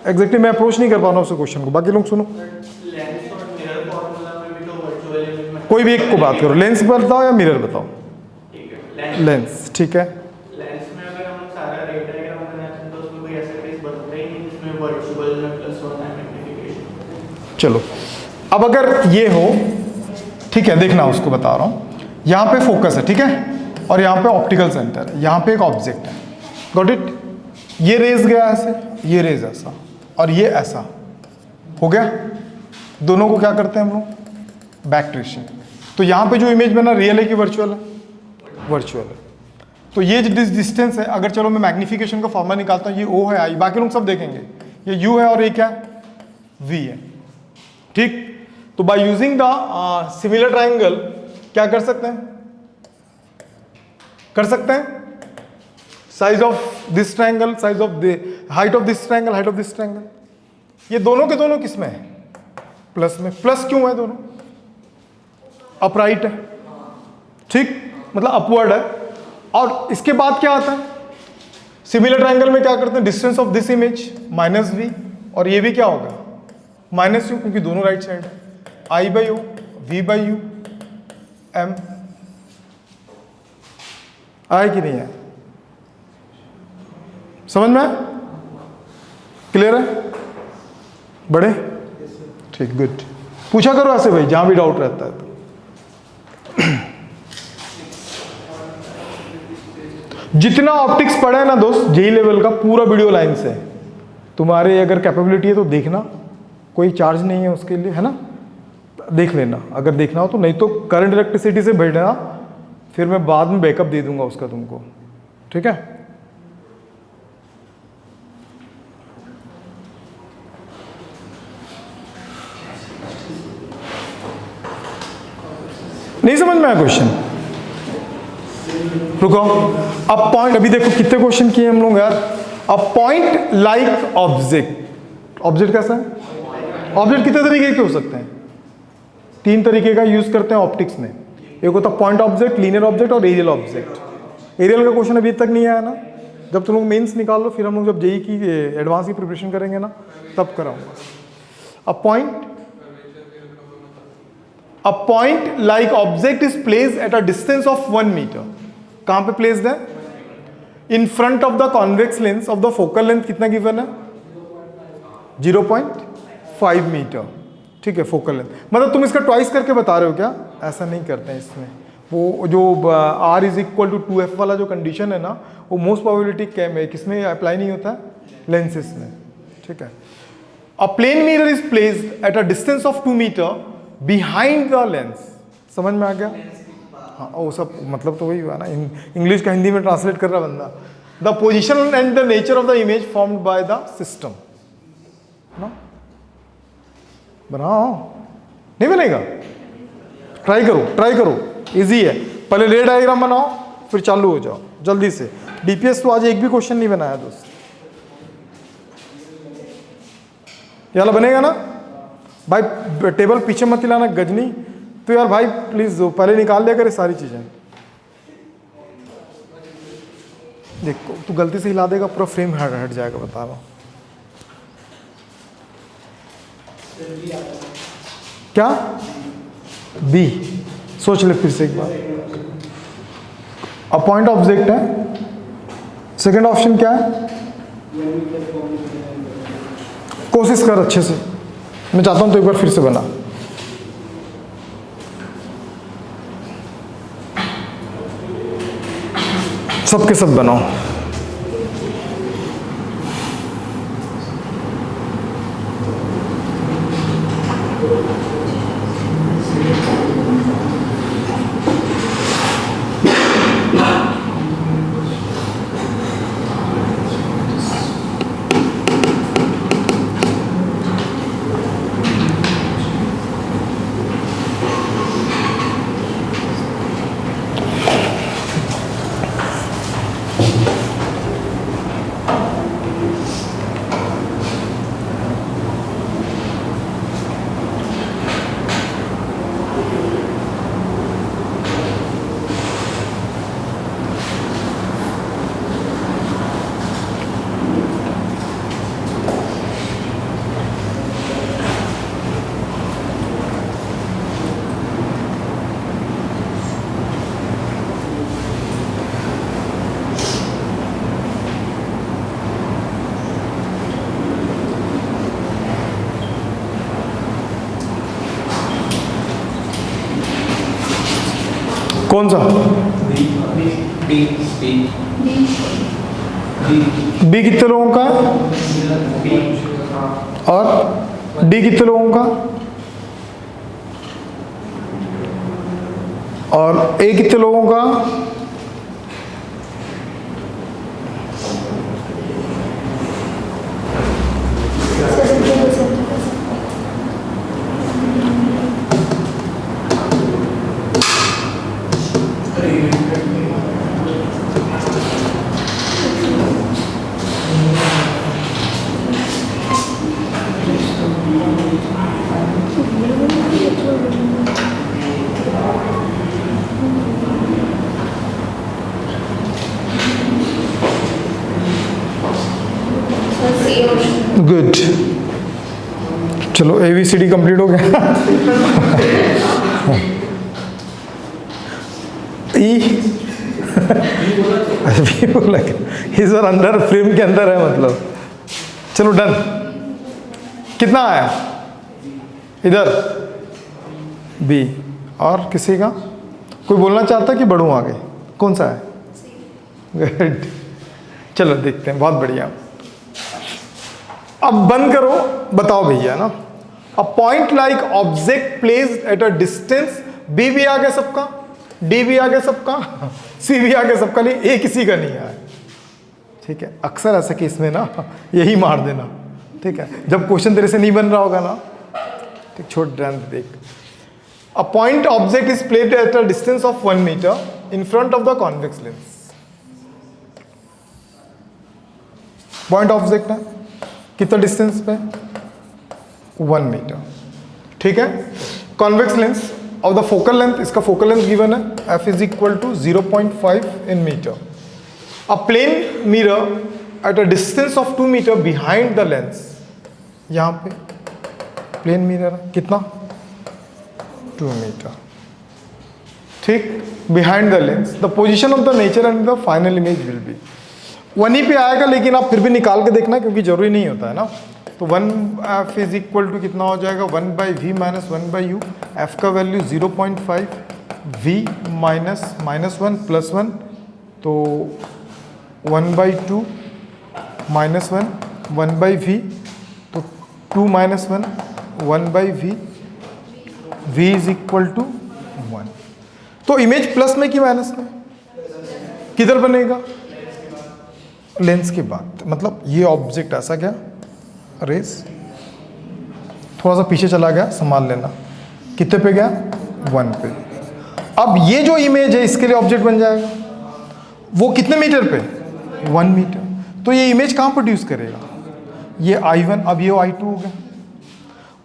एग्जैक्टली मैं अप्रोच नहीं कर पा रहा हूं उस क्वेश्चन को, बाकी लोग सुनो। लेंस और मिरर फॉर्मूला में भी तो वर्चुअल है। कोई भी एक को बात करो, लेंस बताओ या मिरर बताओ। ठीक है, लेंस ठीक है। लेंस में अगर हम सारा डेटा डायग्राम बनाते हैं तो उसमें कोई ऐसा केस बनता ही नहीं जिसमें वर्चुअल में +1 है मैग्नीफिकेशन। चलो अब अगर ये हो, ठीक है, देखना उसको बता रहा हूं। यहां पे फोकस है, ठीक है, और यहां पे ऑप्टिकल सेंटर है, यहां पे एक ऑब्जेक्ट है, गॉट इट। ये रेज गया ऐसे, ये रेज ऐसा और ये ऐसा हो गया। दोनों को क्या करते हैं हम लोग, बैक ट्रेसिंग। तो यहां पे जो इमेज बना रियल है कि वर्चुअल है, वर्चुअल है। तो ये जो डिस्टेंस है, अगर चलो मैं मैग्निफिकेशन का फॉर्मूला निकालता हूं, ये O है, I, बाकी लोग सब देखेंगे, ये U है और ये क्या है V है, ठीक। तो by using the similar triangle क्या कर सकते हैं, कर सकते हैं size of this triangle, size of the height of this triangle, height of this triangle. ये दोनों के दोनों किस में है, प्लस में। प्लस क्यों है, दोनों अपराइट है, ठीक, मतलब अपवर्ड है। और इसके बाद क्या आता है, सिमिलर ट्राइंगल में क्या करते हैं, distance of this image -v और ये भी क्या होगा -u, क्योंकि दोनों राइट साइड है। I/O, V/U, M आए कि नहीं है, समझ में, क्लियर है बड़े, ठीक, गुड। पूछा करो ऐसे भाई जहां भी डाउट रहता है तो। जितना ऑप्टिक्स पढ़ा है ना दोस्त, जेई लेवल का पूरा वीडियो लाइन से, तुम्हारे अगर कैपेबिलिटी है तो देखना, कोई चार्ज नहीं है उसके लिए, है ना, देख लेना अगर देखना हो तो। नहीं तो करंट इलेक्ट्रिसिटी से भेजना, फिर मैं बाद में बैकअप दे दूंगा उसका तुमको, ठीक है। नहीं समझ में आया क्वेश्चन, रुको। अब पॉइंट, अभी देखो कितने क्वेश्चन किए हम लोग यार। अब पॉइंट लाइक ऑब्जेक्ट, ऑब्जेक्ट कैसा है, ऑब्जेक्ट कितने तरीके के हो सकते हैं, 3 तरीके का यूज करते हैं ऑप्टिक्स में। एक होता है पॉइंट ऑब्जेक्ट, लीनियर ऑब्जेक्ट और एरियल ऑब्जेक्ट। एरियल का क्वेश्चन अभी तक नहीं आया ना, जब तुम लोग मेंस निकाल लो, फिर हम लोग जब जेई की एडवांस की प्रिपरेशन करेंगे ना, तब कराऊंगा। अब point a point like object is placed at a distance of 1 metre. कहां पे प्लेस्ड है? In front of the convex lens of the focal length कितना गिवन है? 0.5 मीटर. ठीक है, फोकल लेंथ. मतलब तुम इसका ट्वाइस करके बता रहे हो क्या? ऐसा नहीं करते हैं इसमें. वो जो r is equal to 2f वाला जो कंडीशन है ना, वो मोस्ट प्रोबेबिलिटी किसमें अप्लाई नहीं होता है? लेंसेज में. ठीक है. A plane mirror is placed at a distance of 2 metre behind the lens. समझ में आ गया? हाँ, वो सब मतलब तो वही हुआ ना, इंग्लिश का हिंदी में ट्रांसलेट कर रहा बंदा. The position and the nature of the image formed by the system. बनाओ, नहीं बनेगा? ट्राई करो, इजी है. पहले रे डायग्राम बनाओ, फिर चालू हो जाओ जल्दी से. डीपीएस तो आज एक भी क्वेश्चन नहीं बनाया दोस्त. ये वाला बनेगा ना भाई? टेबल पीछे मत हिलाना गजनी. तो यार भाई प्लीज पहले निकाल लिया करे सारी चीजें. देखो तू गलती से हिला देगा पूरा फ्रेम हट जाएगा, बता रहा हूं. क्या बी? सोच ले फिर से एक बार. अ पॉइंट ऑब्जेक्ट है. सेकंड ऑप्शन क्या है? कोशिश कर अच्छे से. मैं चाहता हूं तो एक बार फिर से बना. सबके सब बनाओ. कौन सा? बी कितने लोगों का? और डी कितने लोगों का? और ए कितने लोगों का? गुड. चलो ABCD कंप्लीट हो गया. ई बोला इस बार अंदर फ्रेम के अंदर है मतलब. चलो डन. कितना आया इधर? बी. और किसी का कोई बोलना चाहता कि बढ़ूं आगे? कौन सा है? गुड. चलो देखते हैं. बहुत बढ़िया. अब बंद करो. बताओ भैया ना. A point like object placed at a distance. B भी आ गया सबका, डी भी आ गया सबका, सी भी आ गया सबका, लिए ए किसी का नहीं आया. ठीक है. अक्सर ऐसा केस में ना यही मार देना. ठीक है. जब क्वेश्चन तेरे से नहीं बन रहा होगा ना, ठीक, छोड़ ध्यान देख. A point object is placed at a distance of 1 metre in front of the convex lens. Point object है कितना डिस्टेंस पे? 1 मीटर. ठीक है. Convex lens of the focal length, इसका फोकल लेंथ गिवन है f is equal to 0.5 in metre. A plane mirror at a distance of 2 metre behind the lens. यहां पे plane mirror कितना? 2 मीटर। ठीक, behind the lens the position of the nature and the final image will be. 1 ही पे आएगा, लेकिन आप फिर भी निकाल के देखना क्योंकि जरूरी नहीं होता है ना। तो 1f इज इक्वल टू कितना हो जाएगा 1/v माइनस 1/u। f का वैल्यू 0.5, v माइनस -1 प्लस 1, तो 1/2 माइनस 1 1/v, तो 2 minus 1 1/v, v is equal to 1। तो इमेज प्लस में कि माइनस में, किधर बनेगा, लेंस के बाद। मतलब ये ऑब्जेक्ट ऐसा गया, रेस थोड़ा सा पीछे चला गया, संभाल लेना, कितने पे गया 1 पे। अब ये जो इमेज है इसके लिए ऑब्जेक्ट बन जाएगा, वो कितने मीटर पे 1 मीटर। तो ये इमेज कहाँ प्रोड्यूस करेगा, ये I1, अब ये I2 हो गया।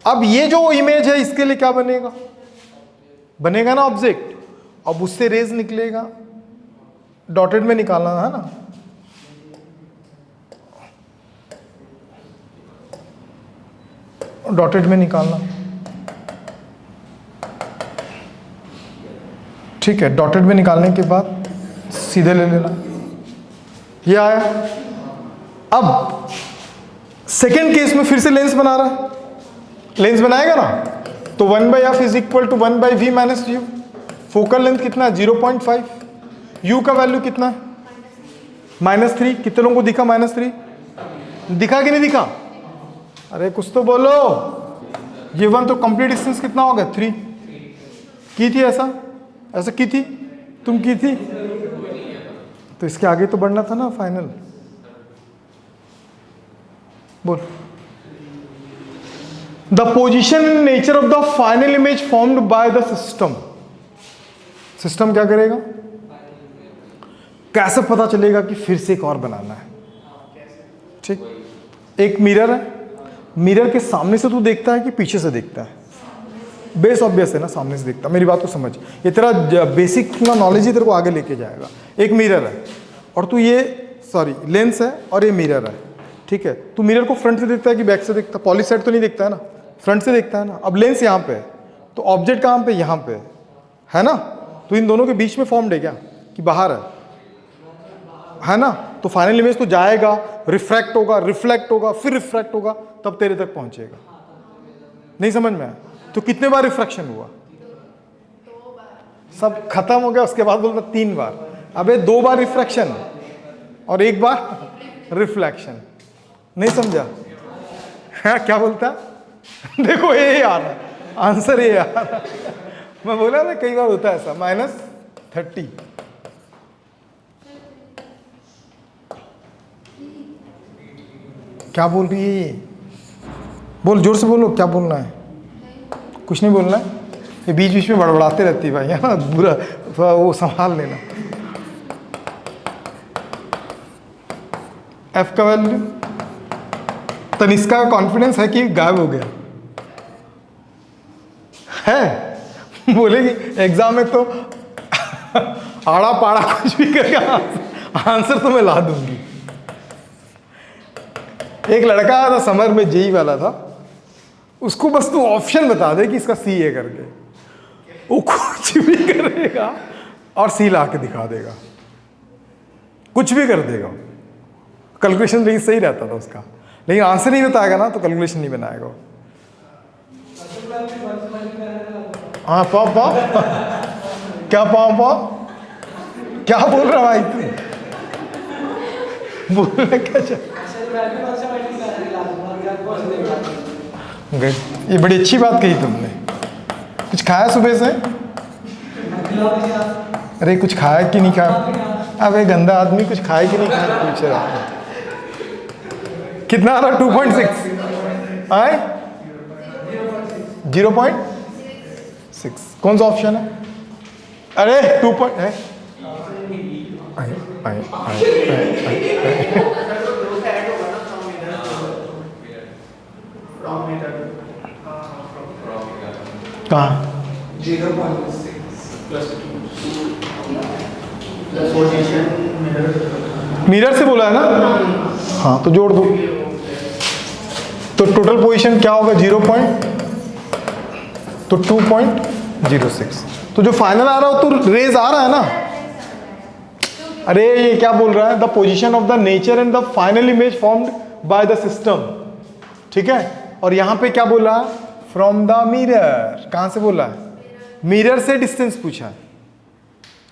अब ये जो इमेज है इसके लिए क्या बनेगा, बनेगा ना ऑब्जेक्ट। अब उससे रेज निकलेगा, डॉटेड में निकालना है ना, डॉटेड में निकालना। ठीक है, डॉटेड में निकालने के बाद सीधे ले लेना, ये आया। अब सेकेंड केस में फिर से लेंस बना रहा है, लेंस बनाएगा ना, तो 1/f is equal to 1/v minus u। Focal length कितना है 0.5, u का वैल्यू कितना है -3। कितने लोगों को दिखा -3, दिखा कि नहीं दिखा, अरे कुछ तो बोलो। ये 1 तो कंप्लीट डिस्टेंस कितना होगा 3 की थी, ऐसा की थी, तुम की थी, तो इसके आगे तो बढ़ना था ना फाइनल। बोल, the position in nature of the final image formed by the system. System क्या करेगा, कैसे पता चलेगा कि फिर से एक और बनाना है। ठीक, एक मिरर है, मिरर के सामने से तू देखता है कि पीछे से देखता है, बेस ऑब्वियस है ना, सामने से देखता। मेरी बात को समझ, ये तेरा बेसिक ना नॉलेज ही तेरे को आगे लेके जाएगा। एक मिरर है और तू ये लेंस है और ये मिरर है, ठीक है। तू मिरर को फ्रंट से देखता है कि बैक से देखता है, पॉलिश साइड तो नहीं देखता है ना, फ्रंट से देखता है ना। अब लेंस यहाँ पे है, तो ऑब्जेक्ट कहाँ पे, यहाँ पे है ना। तो इन दोनों के बीच में फॉर्म्ड है क्या कि बाहर है ना। तो फाइनल इमेज तो जाएगा, रिफ्रैक्ट होगा, रिफ्लेक्ट होगा, फिर रिफ्रैक्ट होगा, तब तेरे तक पहुंचेगा। नहीं समझ में आया, तो कितने बार रिफ्रैक्शन हुआ, सब खत्म हो गया। उसके बाद बोलता 3 बार, अबे 2 बार रिफ्रैक्शन और 1 बार रिफ्लेक्शन। नहीं समझा, हाँ क्या बोलता देखो ये यार आंसर ये यार, मैं बोला ना कई बार होता है ऐसा, -30। क्या बोल रही है ये, बोल जोर से बोलो, क्या बोलना है, कुछ नहीं बोलना है। ये बीच बीच में बड़बड़ाते रहती है भाई, है ना, बुरा वो संभाल लेना। एफ का वैल्यू, तनिष्का का कॉन्फिडेंस है कि गायब हो गया है, बोलेगी एग्जाम में तो आड़ा पाड़ा कुछ भी करके आंसर तो मैं ला दूंगी। एक लड़का था समर में, जेई वाला था, उसको बस तू ऑप्शन बता दे कि इसका सी है करके, वो कुछ भी करेगा और सी ला के दिखा देगा, कुछ भी कर देगा। कैलकुलेशन लेकिन सही रहता था उसका, लेकिन आंसर नहीं बताएगा ना तो कैलकुलेशन नहीं बनाएगा। हाँ पाओ क्या पाओ क्या बोल रहा भाई तू, बोलने क्या ये बड़ी अच्छी बात कही तुमने। कुछ खाया सुबह से, अरे कुछ खाया कि नहीं खाया, अबे गंदा आदमी कुछ खाया कि नहीं खाया पूछ रहा है। कितना आ रहा 2.6 आए 0.6, कौन सा ऑप्शन है, अरे 2 है कहाँ 0.6 मिरर से बोला है ना, हाँ तो जोड़ दो। तो टोटल पोजीशन क्या होगा 0 पॉइंट, तो 2.6 0.6। तो जो फाइनल आ रहा हो तो रेज आ रहा है ना। अरे ये क्या बोल रहा है, the position of the nature and the final image formed by the system, ठीक है। और यहां पे क्या बोला, फ्रॉम द मिरर, कहां से बोला है, मिरर से डिस्टेंस पूछा है,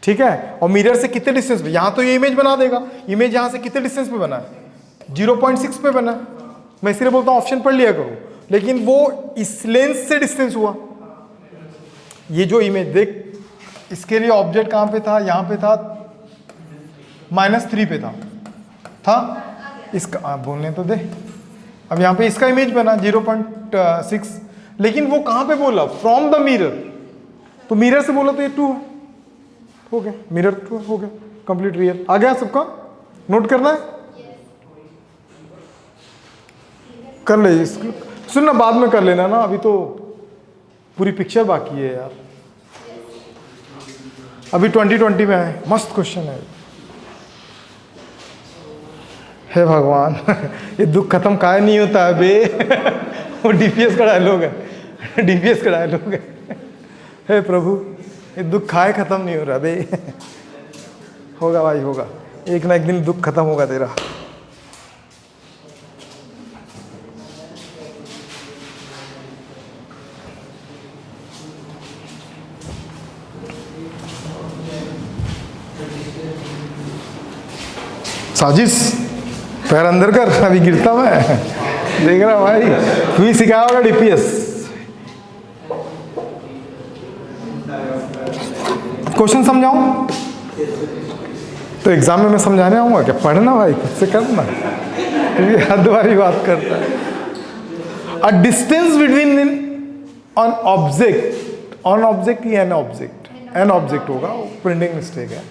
ठीक है। और मिरर से कितने डिस्टेंस पे, यहां तो ये इमेज बना देगा, इमेज यहां से कितने डिस्टेंस पे बना है, 0.6 पे बना है। मैं इसलिए बोलता हूं ऑप्शन पढ़ लिया करो, लेकिन वो इस लेंस से डिस्टेंस हुआ। ये जो इमेज देख, इसके लिए ऑब्जेक्ट कहां पे था, यहां पे था, -3 पे था इसका, बोलने तो दे। अब यहाँ पे इसका इमेज बना 0.6, लेकिन वो कहाँ पे बोला, फ्रॉम द मिरर, तो मिरर से बोला तो ये 2 हो गया, मिरर 2 हो गया, कंप्लीट रियल। आ गया सबका, नोट करना है, कर ले इसको, सुनना बाद में कर लेना ना, अभी तो पूरी पिक्चर बाकी है यार, अभी 2020 में है। मस्त क्वेश्चन है, हे भगवान ये दुख खत्म काहे नहीं होता है बे वो डीपीएस का डायलॉग है, डीपीएस का डायलॉग है। हे प्रभु ये दुख खाए खत्म नहीं हो रहा बे होगा भाई होगा, एक ना एक दिन दुख खत्म होगा तेरा। साजिश पैर अंदर कर, अभी गिरता मैं देख रहा भाई, तू ही सिखाया होगा डीपीएस। क्वेश्चन समझाऊं तो एग्जाम में मैं समझाने आऊंगा क्या, पढ़ना भाई खुद से करना, तू भी हद वाली बात करता है। A distance between on object he an object होगा, प्रिंटिंग मिस्टेक है,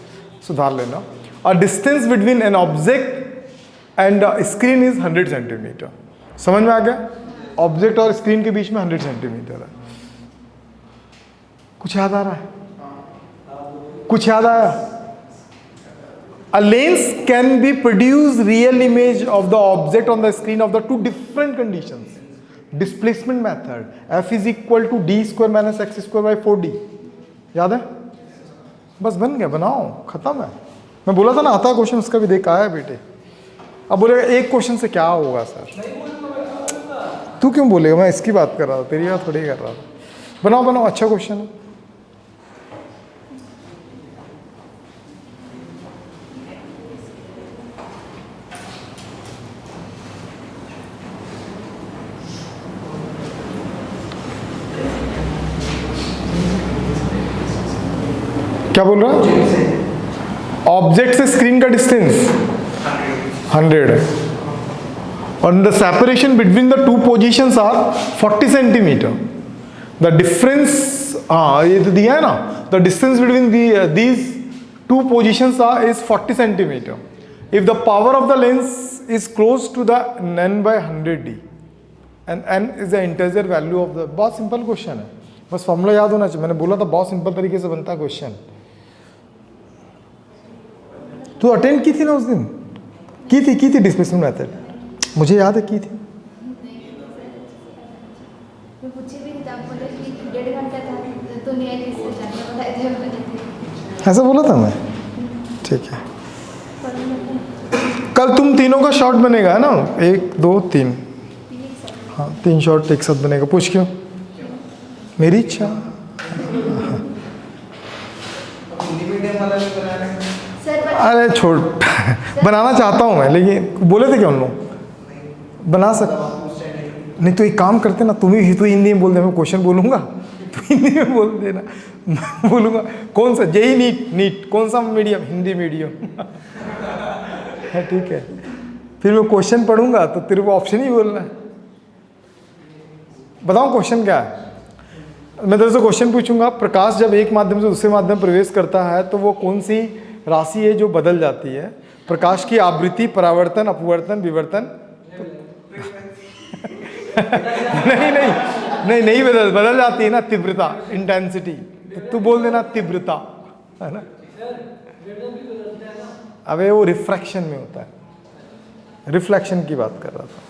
सुधार लेना। A distance between an object and screen is 100 centimetre. समझ में आ गया, ऑब्जेक्ट और स्क्रीन के बीच में 100 सेंटीमीटर है। कुछ याद आ रहा है, कुछ याद आया? A lens can be produce real image of the object on the screen of the 2 different conditions. Displacement method, F is equal to d² - x² / 4d, याद है? बस बन गया, बनाओ, खत्म है। मैं बोला था ना आता क्वेश्चन, उसका भी देख आया बेटे। अब बोलेगा एक क्वेश्चन से क्या होगा सर, तू क्यों बोलेगा, मैं इसकी बात कर रहा था, तेरी बात थोड़ी कर रहा था। बनाओ बनाओ, अच्छा क्वेश्चन है। क्या बोल रहा है? ऑब्जेक्ट से स्क्रीन का डिस्टेंस 100 है, और the separation between the 2 positions are 40 centimetre. The difference, हाँ ये तो दिया है ना, the distance between these 2 positions are is 40 centimetre if the power of the lens is close to the n/100d and n is the integer value of the. बहुत simple question है, बस formula याद होना चाहिए। मैंने बोला था बहुत सिंपल तरीके से बनता है क्वेश्चन। तू अटेंड की थी ना उस दिन, की थी डिस्प्लेसमेंट मेथड, मुझे याद है की थी। मैं पूछी भी नहीं था, आप बोले कि 1.5 घंटा था तो नहीं आई, इससे जानना बताए थे, ऐसा बोला था मैं, ठीक है। कल तुम तीनों का शॉट बनेगा है ना, 1 2 3, हाँ 3 शॉट एक साथ बनेगा। पूछ क्यों? मेरी इच्छा। अरे छोड़ बनाना चाहता हूँ मैं, लेकिन बोले थे क्या उन लोग बना सकते नहीं, तो एक काम करते ना, तुम ही तो हिंदी में बोल दे, मैं क्वेश्चन बोलूँगा तो हिंदी में बोल देना, मैं बोलूँगा कौन सा जेई नीट कौन सा मीडियम, हिंदी मीडियम है, ठीक है। फिर मैं क्वेश्चन पढ़ूंगा तो तेरे को ऑप्शन ही बोलना है। बताऊँ क्वेश्चन क्या है? मैं तेरे से क्वेश्चन पूछूंगा, प्रकाश जब एक माध्यम से दूसरे माध्यम में प्रवेश करता है तो वो कौन सी राशि है जो बदल जाती है? प्रकाश की आवृत्ति, परावर्तन, अपवर्तन, विवर्तन? नहीं बदल जाती है ना, तीव्रता, इंटेंसिटी। तो तू बोल देना तीव्रता, है ना। अबे वो रिफ्रैक्शन में होता है, रिफ्लेक्शन की बात कर रहा था।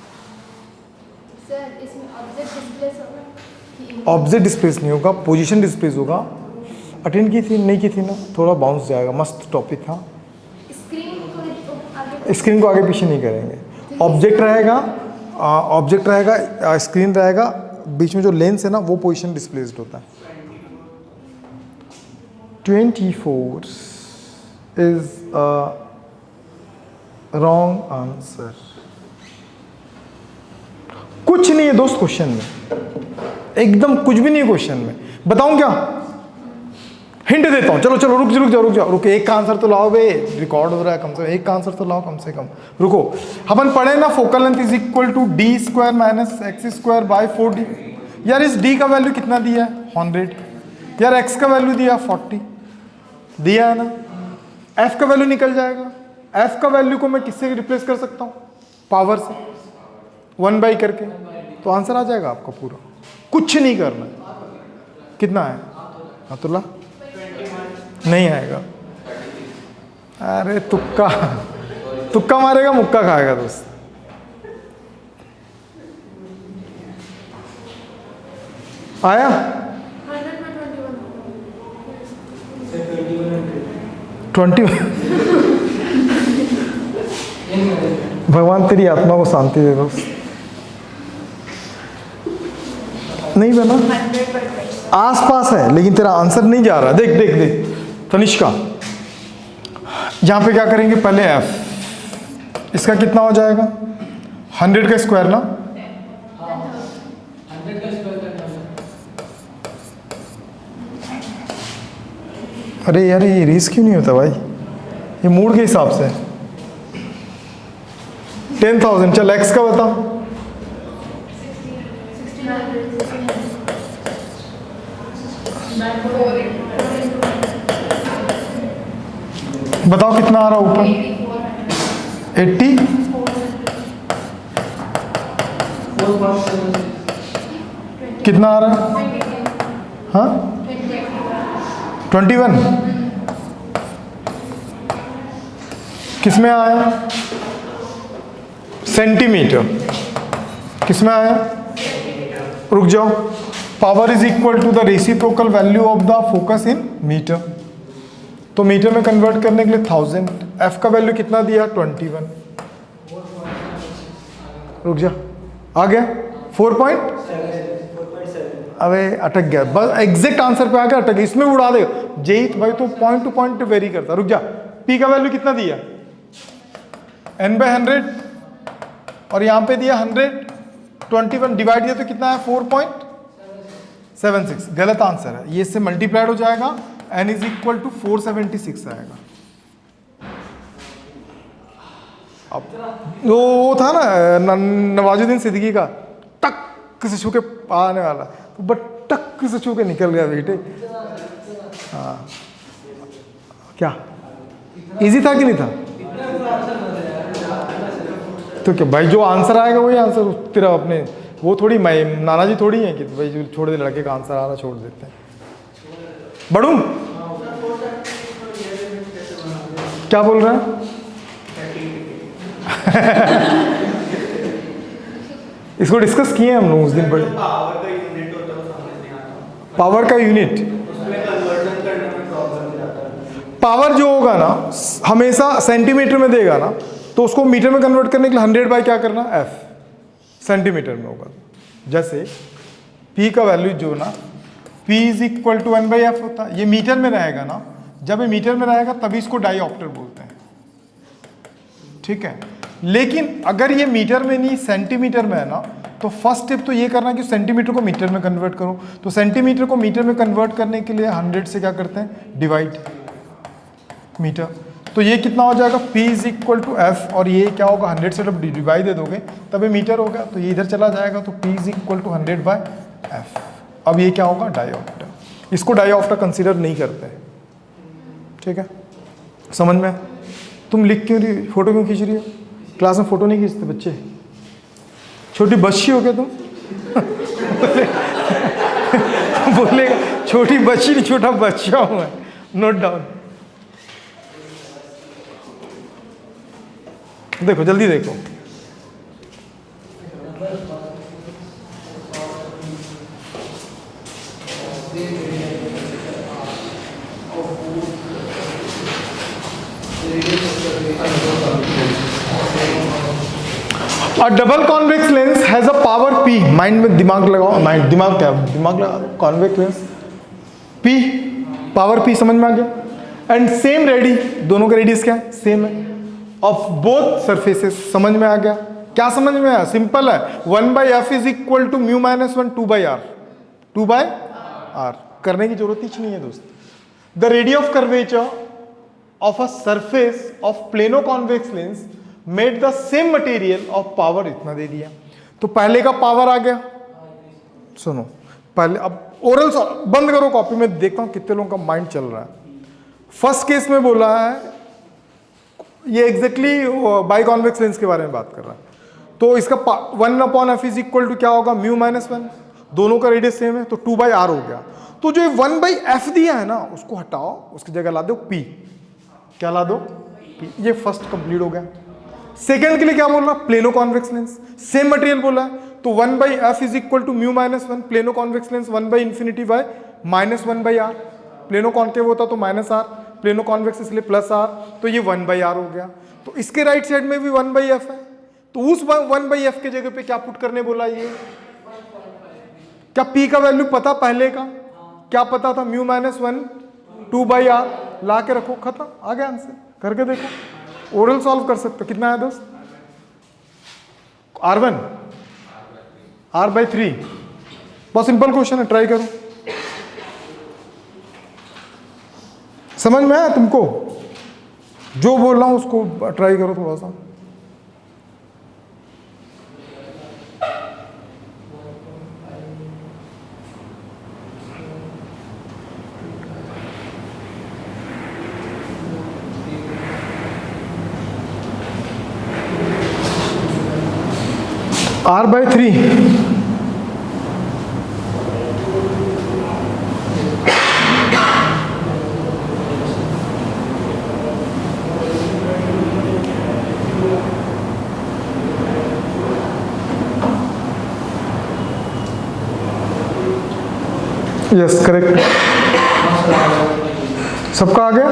सर इसमें ऑब्जेक्ट डिस्प्लेस होगा? ऑब्जेक्ट डिस्प्लेस नहीं होगा, पोजीशन डिस्प्लेस होगा। अटेंड की थी नहीं की थी ना, थोड़ा बाउंस जाएगा, मस्त टॉपिक था। स्क्रीन को आगे पीछे नहीं करेंगे। ऑब्जेक्ट रहेगा, ऑब्जेक्ट रहेगा, स्क्रीन रहेगा, बीच में जो लेंस है ना वो पोजीशन डिस्प्लेस्ड होता है। 24 इज रॉन्ग आंसर। कुछ नहीं है दोस्त क्वेश्चन में, एकदम कुछ भी नहीं है क्वेश्चन में। बताऊं क्या, हिंट देता हूं। चलो चलो रुक जाओ, एक का आंसर तो लाओ बे, रिकॉर्ड हो रहा है, कम से कम एक का आंसर तो लाओ कम से कम। रुको, अपन पढ़े ना focal length is equal to D square minus X square by 4d। यार इस d का वैल्यू कितना दिया है 100, यार x का वैल्यू दिया 40 दिया है ना। f का वैल्यू निकल जाएगा, f का वैल्यू को मैं किससे रिप्लेस कर सकता हूं, पावर से 1 बाई करके, तो आंसर आ जाएगा आपका पूरा। कुछ नहीं करना है। कितना है अतुल्ला? नहीं आएगा। अरे तुक्का मारेगा मुक्का खाएगा दोस्त। आया 21। भगवान तेरी आत्मा को शांति दे दोस्त। नहीं बना, आस पास है लेकिन तेरा आंसर नहीं जा रहा। देख देख देख तनिष्का, यहां पे क्या करेंगे, पहले f, इसका कितना हो जाएगा 100 का स्क्वायर ना, 100 का स्क्वायर करना है। अरे यार ये रीस क्यों नहीं होता भाई, ये मूड के हिसाब से 10,000। चल x का बता, बताओ कितना आ रहा ऊपर 80, कितना आ रहा है, हाँ 21। किस में आया, सेंटीमीटर। किस में आया, रुक जाओ, power is equal to the reciprocal value of the focus in metre, तो मीटर में कन्वर्ट करने के लिए 1000। एफ का वैल्यू कितना दिया 21। रुक जा, आ गया 4.7। अबे अटक गया, बस एग्जैक्ट आंसर पे आ गया, अटक गया। इसमें उड़ा देगा जेई भाई, तो पॉइंट टू पॉइंट वेरी करता। रुक जा, पी का वैल्यू कितना दिया n/100 और यहाँ पे दिया 121, डिवाइड दिया तो कितना है 4.76। गलत आंसर है, ये इससे मल्टीप्लाइड हो जाएगा, n इज इक्वल टू 476 आएगा। अब वो था ना नवाजुद्दीन सिद्दीकी का, टक से छू के आने वाला, तो बट टक से छू के निकल गया बेटे। हाँ क्या इजी था कि नहीं था? तो क्या भाई, जो आंसर आएगा वही आंसर तेरा, अपने वो थोड़ी मैं नाना जी थोड़ी है कि भाई जो छोड़ दे, लड़के का आंसर आ रहा छोड़ देते हैं। बढ़ू, क्या बोल रहा है? इसको डिस्कस किए हम लोग उस दिन बड़े। पावर का यूनिट होता है वो समझ नहीं आता। पावर का यूनिट, उसमें कन्वर्जन करने में प्रॉब्लम जाता है। पावर जो होगा ना हमेशा सेंटीमीटर में देगा ना, तो उसको मीटर में कन्वर्ट करने के लिए 100 बाई क्या करना, f सेंटीमीटर में होगा। जैसे p का वैल्यू जो ना p is equal to 1/f होता है, ये मीटर में रहेगा ना, जब ये मीटर में रहेगा तभी इसको डाईऑप्टर बोलते हैं, ठीक है। लेकिन अगर ये मीटर में नहीं सेंटीमीटर में है ना, तो फर्स्ट स्टेप तो ये करना कि सेंटीमीटर को मीटर में कन्वर्ट करो। तो सेंटीमीटर को मीटर में कन्वर्ट करने के लिए 100 से क्या करते हैं, डिवाइड मीटर। तो ये कितना हो जाएगा, p is equal to F, और ये क्या होगा 100 से जब डिवाइड दे दोगे तब ये मीटर होगा, तो ये इधर चला जाएगा, तो p is equal to 100/f। अब ये क्या होगा, डाईऑप्टर। इसको डाईऑप्टर कंसीडर नहीं करते, ठीक है, समझ में? तुम लिख क्यों रही, फोटो क्यों खींच रही हो? क्लास में फोटो नहीं खींचते बच्चे, छोटी बच्ची हो क्या तुम? बोलेगा छोटी बच्ची नहीं, छोटा बच्चा हूँ मैं। नोट डाउन, देखो जल्दी देखो, A double convex lens has a power P. Mind में दिमाग लगाओ, माइंड दिमाग क्या, दिमाग लगा, convex lens P, power P समझ में आ गया। एंड सेम रेडी, दोनों का रेडियस क्या है, सेम है, ऑफ बोथ सरफेसेस, समझ में आ गया। क्या समझ में आया, सिंपल है, 1/f is equal to mu minus 1 2/r, 2/r, करने की जरूरत ही नहीं है दोस्त। The radius of curvature of a surface of plano convex lens made the same material of power, इतना दे दिया। तो पहले का पावर आ गया, सुनो पहले, अब ओरल बंद करो कॉपी में, देखता हूं कितने लोगों का माइंड चल रहा है। फर्स्ट केस में बोला है, ये एग्जैक्टली बाई कॉन्वेक्स लेंस के बारे में बात कर रहा है। तो इसका 1/f इज इक्वल टू क्या होगा, म्यू माइनस 1, दोनों का रेडियस सेम है तो 2/r हो गया। तो जो 1/f दिया है ना, उसको हटाओ, उसकी जगह ला दो p, क्या ला दो p, ये फर्स्ट कंप्लीट हो गया। सेकेंड के लिए क्या बोल रहा, plano convex lens, same material बोला है, तो 1/f is equal to mu minus 1, plano convex lens 1/∞ minus 1/r, plano concave होता तो -r, प्लेनो कॉन्वेक्स इसलिए +r, तो ये 1/r हो गया। तो इसके राइट साइड में भी 1/f है, तो उस 1/f के जगह पे क्या पुट करने बोला, ये क्या p का वैल्यू पता पहले का, क्या पता था, म्यू माइनस 1 2/r, ला के रखो, खत्म, आ गया आंसर, करके देखो, ओरल सॉल्व कर सकते हो। कितना है दोस्त, R1 R/3, बहुत सिंपल क्वेश्चन है, ट्राई करो, समझ में आया तुमको, जो बोल रहा हूं उसको ट्राई करो थोड़ा सा। R/3 यस करेक्ट, सबका आ गया।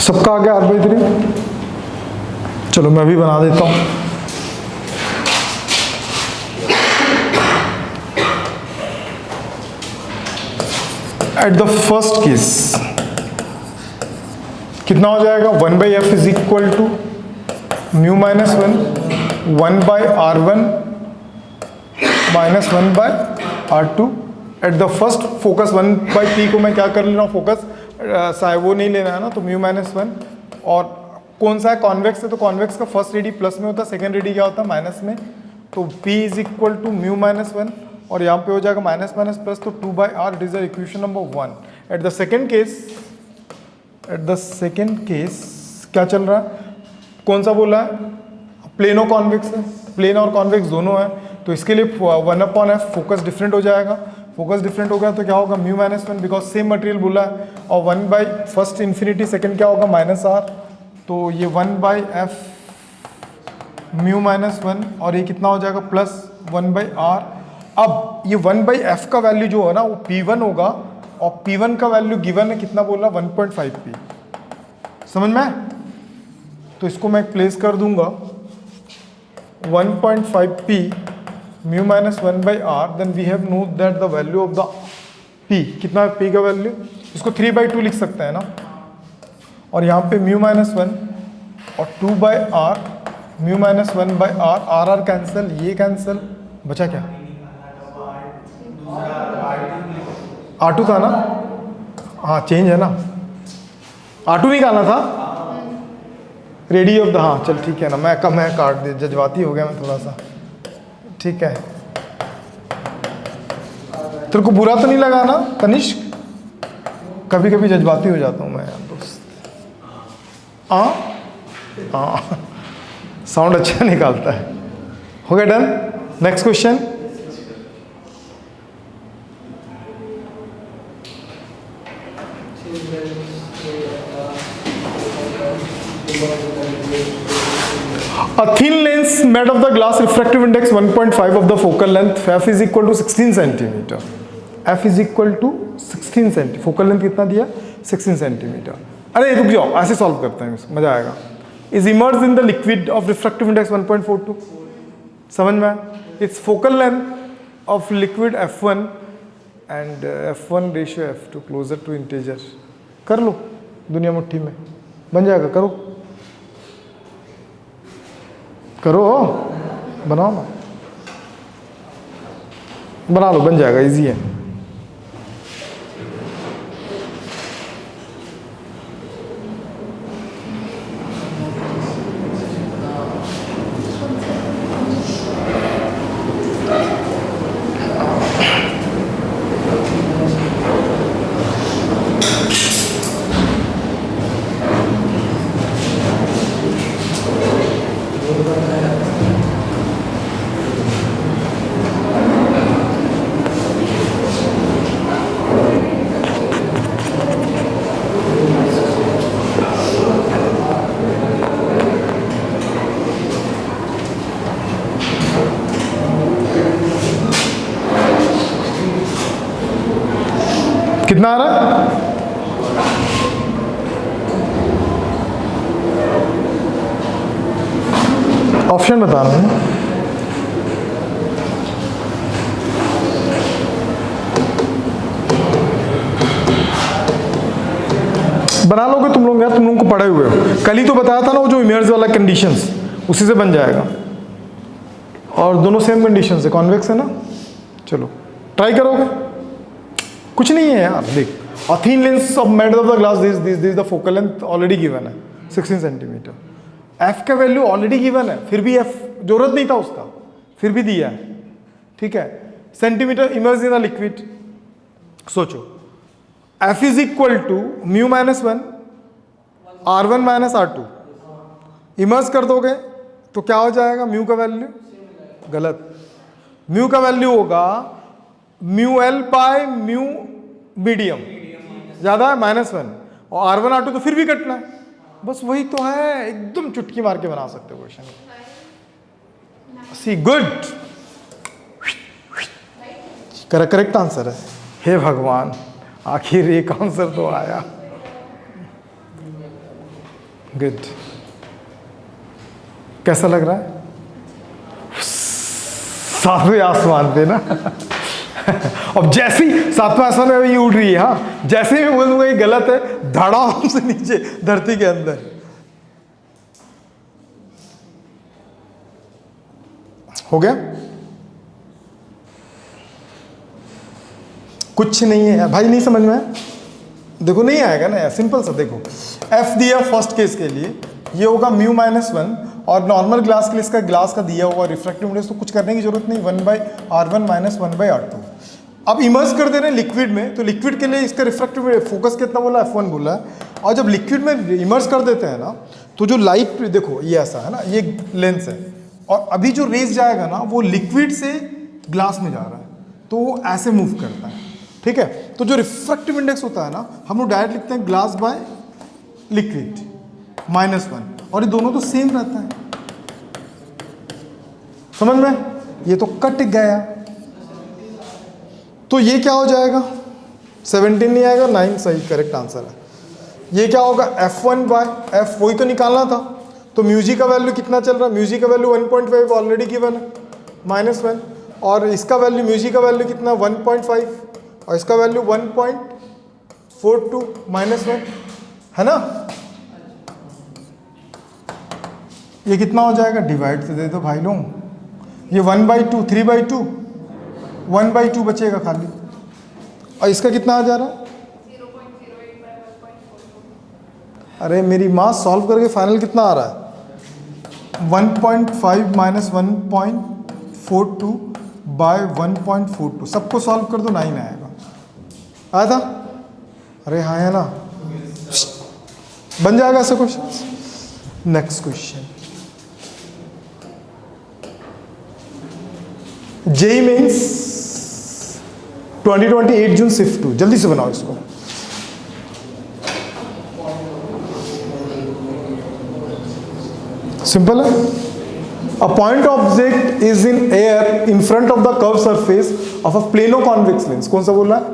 सबका आ गया R/3, चलो मैं भी बना देता हूं। एट द फर्स्ट केस कितना हो जाएगा, 1/f is equal to mu minus 1/r1 minus 1/r2। At the first focus 1/p को मैं क्या कर ले रहा हूँ, फोकस वो नहीं लेना है ना, तो म्यू माइनस 1, और कौन सा है, कॉन्वेक्स है, तो कॉन्वेक्स का फर्स्ट रेडी प्लस में होता है, सेकंड रेडी क्या होता है, माइनस में, तो p is equal to mu minus 1, और यहाँ पे हो जाएगा माइनस माइनस प्लस, तो 2/r, it is the equation number 1। At the second case क्या चल रहा है, कौन सा बोला है, प्लेनो कॉन्वेक्स है, प्लेन और कॉन्वेक्स दोनों है, तो इसके लिए 1/f फोकस डिफरेंट हो जाएगा, फोकस डिफरेंट हो गया तो क्या होगा, mu minus 1, because same material बोला है, और 1/फर्स्ट इन्फिनिटी, सेकेंड क्या होगा, -r, तो ये 1/f म्यू माइनस 1, और ये कितना हो जाएगा, प्लस 1/r। अब ये 1/f का वैल्यू जो है ना, वो p1 होगा, और p1 का वैल्यू गिवन है, कितना बोला, 1.5p, समझ में, तो इसको मैं प्लेस कर दूंगा 1.5p mu minus 1/r, then we have know that the value of the p, कितना है p का वैल्यू, इसको 3/2 लिख सकते हैं ना, और यहाँ पे म्यू माइनस 1 और 2/r, mu minus 1/r, r cancel, ये कैंसिल, बचा क्या, R2 था ना, हाँ चेंज है ना, R2 निकालना था, रेडी ऑफ द, हाँ चल ठीक है ना, मैं काट दे, जज्बाती हो गया मैं थोड़ा सा, ठीक है, तेरे को बुरा तो नहीं लगा ना तनिष्क, कभी कभी जज्बाती हो जाता हूँ मैं यार दोस्त, साउंड अच्छा निकालता है। हो गया done, next question. A thin lens made of the glass refractive index 1.5 of the focal length f is equal to 16 centimeter F is equal to 16 centi, focal length कितना दिया 16 सेंटीमीटर। अरे रुक जाओ, ऐसे सॉल्व करते हैं, मजा आएगा। Is immerse in the liquid of refractive index 1.42, समझ में? Its focal length of liquid F1 and F1 ratio F2 closer to integer. कर लो, दुनिया मुट्ठी में बन जाएगा, करो करो, बनाओ ना, बना लो, बन जाएगा, इजी है। कितना आ रहा है? ऑप्शन बताना है। बना लोगे तुम लोग यार, तुम लोगों को पढ़े हुए हो। कल ही तो बताया था ना वो जो इमेज वाला कंडीशंस, उसी से बन जाएगा। और दोनों सेम कंडीशंस है, कॉन्वेक्स है ना। चलो ट्राई करोगे, कुछ नहीं है यार। देख, a thin lens of metal of the glass, this the focal length already given है 16 सेंटीमीटर। f का वैल्यू ऑलरेडी गिवन है, फिर भी f जरूरत नहीं था उसका, फिर भी दिया है, ठीक है। Centimetre immerse in the liquid, सोचो f is equal to mu minus 1 R1 minus R2। Immerse कर दोगे तो क्या हो जाएगा? म्यू का वैल्यू गलत, म्यू का वैल्यू होगा mu L by mu medium, ज्यादा है -1, और R1 R2 तो फिर भी कटना है, बस वही तो है। एकदम चुटकी मार के बना सकते हो क्वेश्चन। सी गुड, करेक्ट आंसर है। हे भगवान, आखिर एक आंसर तो आया। गुड, कैसा लग रहा है? सातवें आसमान पे ना। अब जैसे ही सातवें आसमान में ये उड़ रही है, हाँ, जैसे ही मैं बोल दूंगा ये गलत है, धड़ाम से नीचे धरती के अंदर। हो गया? कुछ नहीं है भाई, नहीं समझ में? देखो नहीं आएगा ना यार, सिंपल सा। देखो f दिया फर्स्ट केस के लिए, ये होगा म्यू -1, और नॉर्मल ग्लास के लिए इसका ग्लास का दिया हुआ रिफ्रैक्टिव इंडेक्स, तो कुछ करने की जरूरत नहीं, 1/R1 - 1/R2। अब इमर्ज कर दे रहे हैं लिक्विड में, तो लिक्विड के लिए इसका रिफ्रैक्टिव फोकस कितना बोला? F1 बोला है। और जब लिक्विड में इमर्ज कर देते हैं ना, तो जो लाइट, देखो ये ऐसा है ना, ये लेंस है, और अभी जो रेज जाएगा ना वो लिक्विड से ग्लास में जा रहा है, तो वो ऐसे मूव करता है, ठीक है। तो जो रिफ्रैक्टिव इंडेक्स होता है ना, हम लोग डायरेक्ट लिखते हैं ग्लास बाय लिक्विड -1, और ये दोनों तो सेम रहता है, समझ में? ये तो कट गया, तो ये क्या हो जाएगा? 17 नहीं आएगा, 9 सही करेक्ट आंसर है। ये क्या होगा? F1 बाय F, वही तो निकालना था। तो म्यूजिक का वैल्यू कितना चल रहा है? म्यूजिक का वैल्यू 1.5 ऑलरेडी गिवन है, -1, और इसका वैल्यू, म्यूजिक का वैल्यू कितना? 1.5, और इसका वैल्यू 1.42 -1 है ना। ये कितना हो जाएगा? डिवाइड तो दे दो भाई लोग, ये 1/2, 3/2, 1/2 बचेगा खाली, और इसका कितना आ जा रहा है? 0.08/1.42। अरे मेरी माँ, सॉल्व करके फाइनल कितना आ रहा है? 1.5 - 1.42/1.42, सबको सॉल्व कर दो, 9 आएगा। आया था? अरे हाँ है ना, बन जाएगा ऐसे question. Next question, JEE mains 2028 जून शिफ्ट 2, जल्दी से बनाओ इसको। सिंपल है। A point object is in air in front of the curved surface of a plano-convex lens. कौन सा बोल रहा है?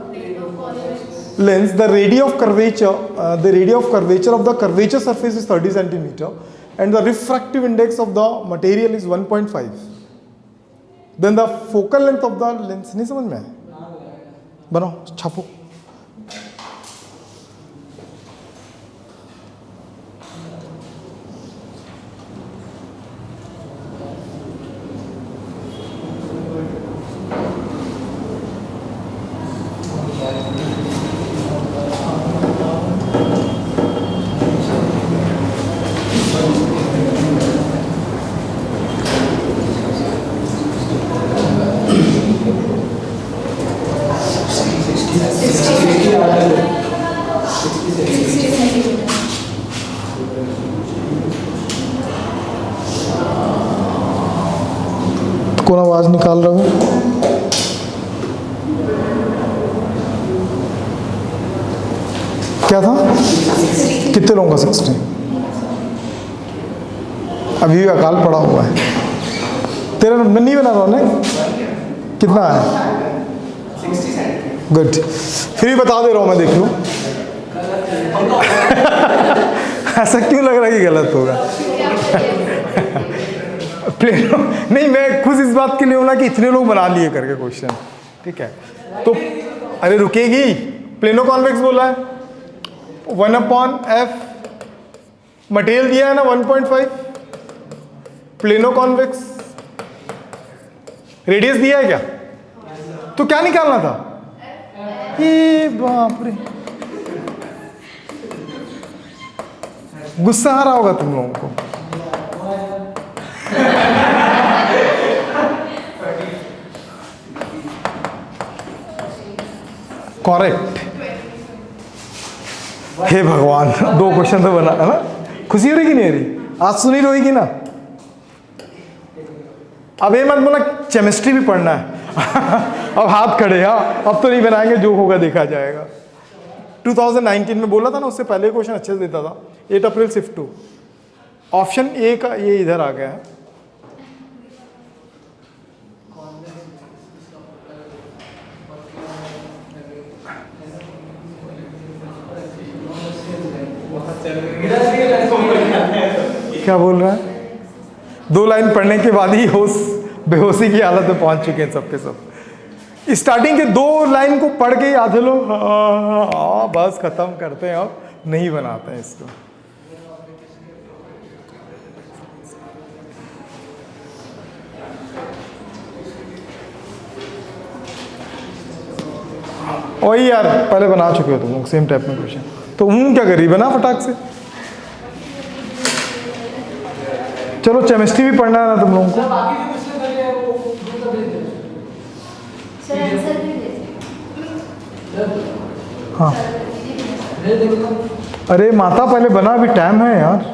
Lens. The radius of curvature of the curvature surface is 30 centimeter, and the refractive index of the material is 1.5. Then the focal length of the lens. नहीं समझ में आया? बनाओ, छापो. कौन आवाज निकाल रहा है? क्या था? कितने लोगों का 60? अभी भी अकाल पड़ा हुआ है. तेरा नंबर नहीं बना रहा है? कितना है? गुड. फिर भी बता दे रहा हूँ मैं, देख लूँ. ऐसा क्यों लग रहा है कि गलत होगा? प्लेनो नहीं, मैं खुद इस बात के लिए हूँ ना कि इतने लोग बना लिए करके क्वेश्चन. ठीक है, तो अरे रुकेगी. प्लेनो कॉन्वेक्स बोला है 1/f, मटेरियल दिया है ना 1.5, प्लेनो कॉन्वेक्स, रेडियस दिया है क्या? तो क्या निकालना था? ये बाप रे, गुस्सा आ रहा होगा तुम लोगों को. करेक्ट. हे भगवान, 2 क्वेश्चन तो बना है ना. खुशी हो रही कि नहीं हो रही? आज सुनी रहेगी ना. अब ये मत बोला केमिस्ट्री भी पढ़ना है. अब हाथ खड़े. हाँ, अब तो नहीं बनाएंगे, जो होगा देखा जाएगा. 2019 में बोला था ना, उससे पहले क्वेश्चन अच्छे से देता था. 8 अप्रैल शिफ्ट 2. ऑप्शन ए का ये इधर आ गया है. क्या बोल रहा है? 2 लाइन पढ़ने के बाद ही बेहोशी की हालत में पहुंच चुके हैं सबके सब. स्टार्टिंग के 2 लाइन को पढ़ के आधे लोग बस खत्म करते हैं, अब नहीं बनाते हैं इसको. वही यार, पहले बना चुके हो तुम लोग सेम टाइप में क्वेश्चन. तो क्या करी, बना फटाक से. चलो केमिस्ट्री भी पढ़ना है ना तुम लोगों को. बाकी जो क्वेश्चन कर रहे हैं वो ग्रुप में भेज दो. सर आंसर भी दे. हाँ, भेज देंगे. अरे माता पहले बना, अभी टाइम है यार.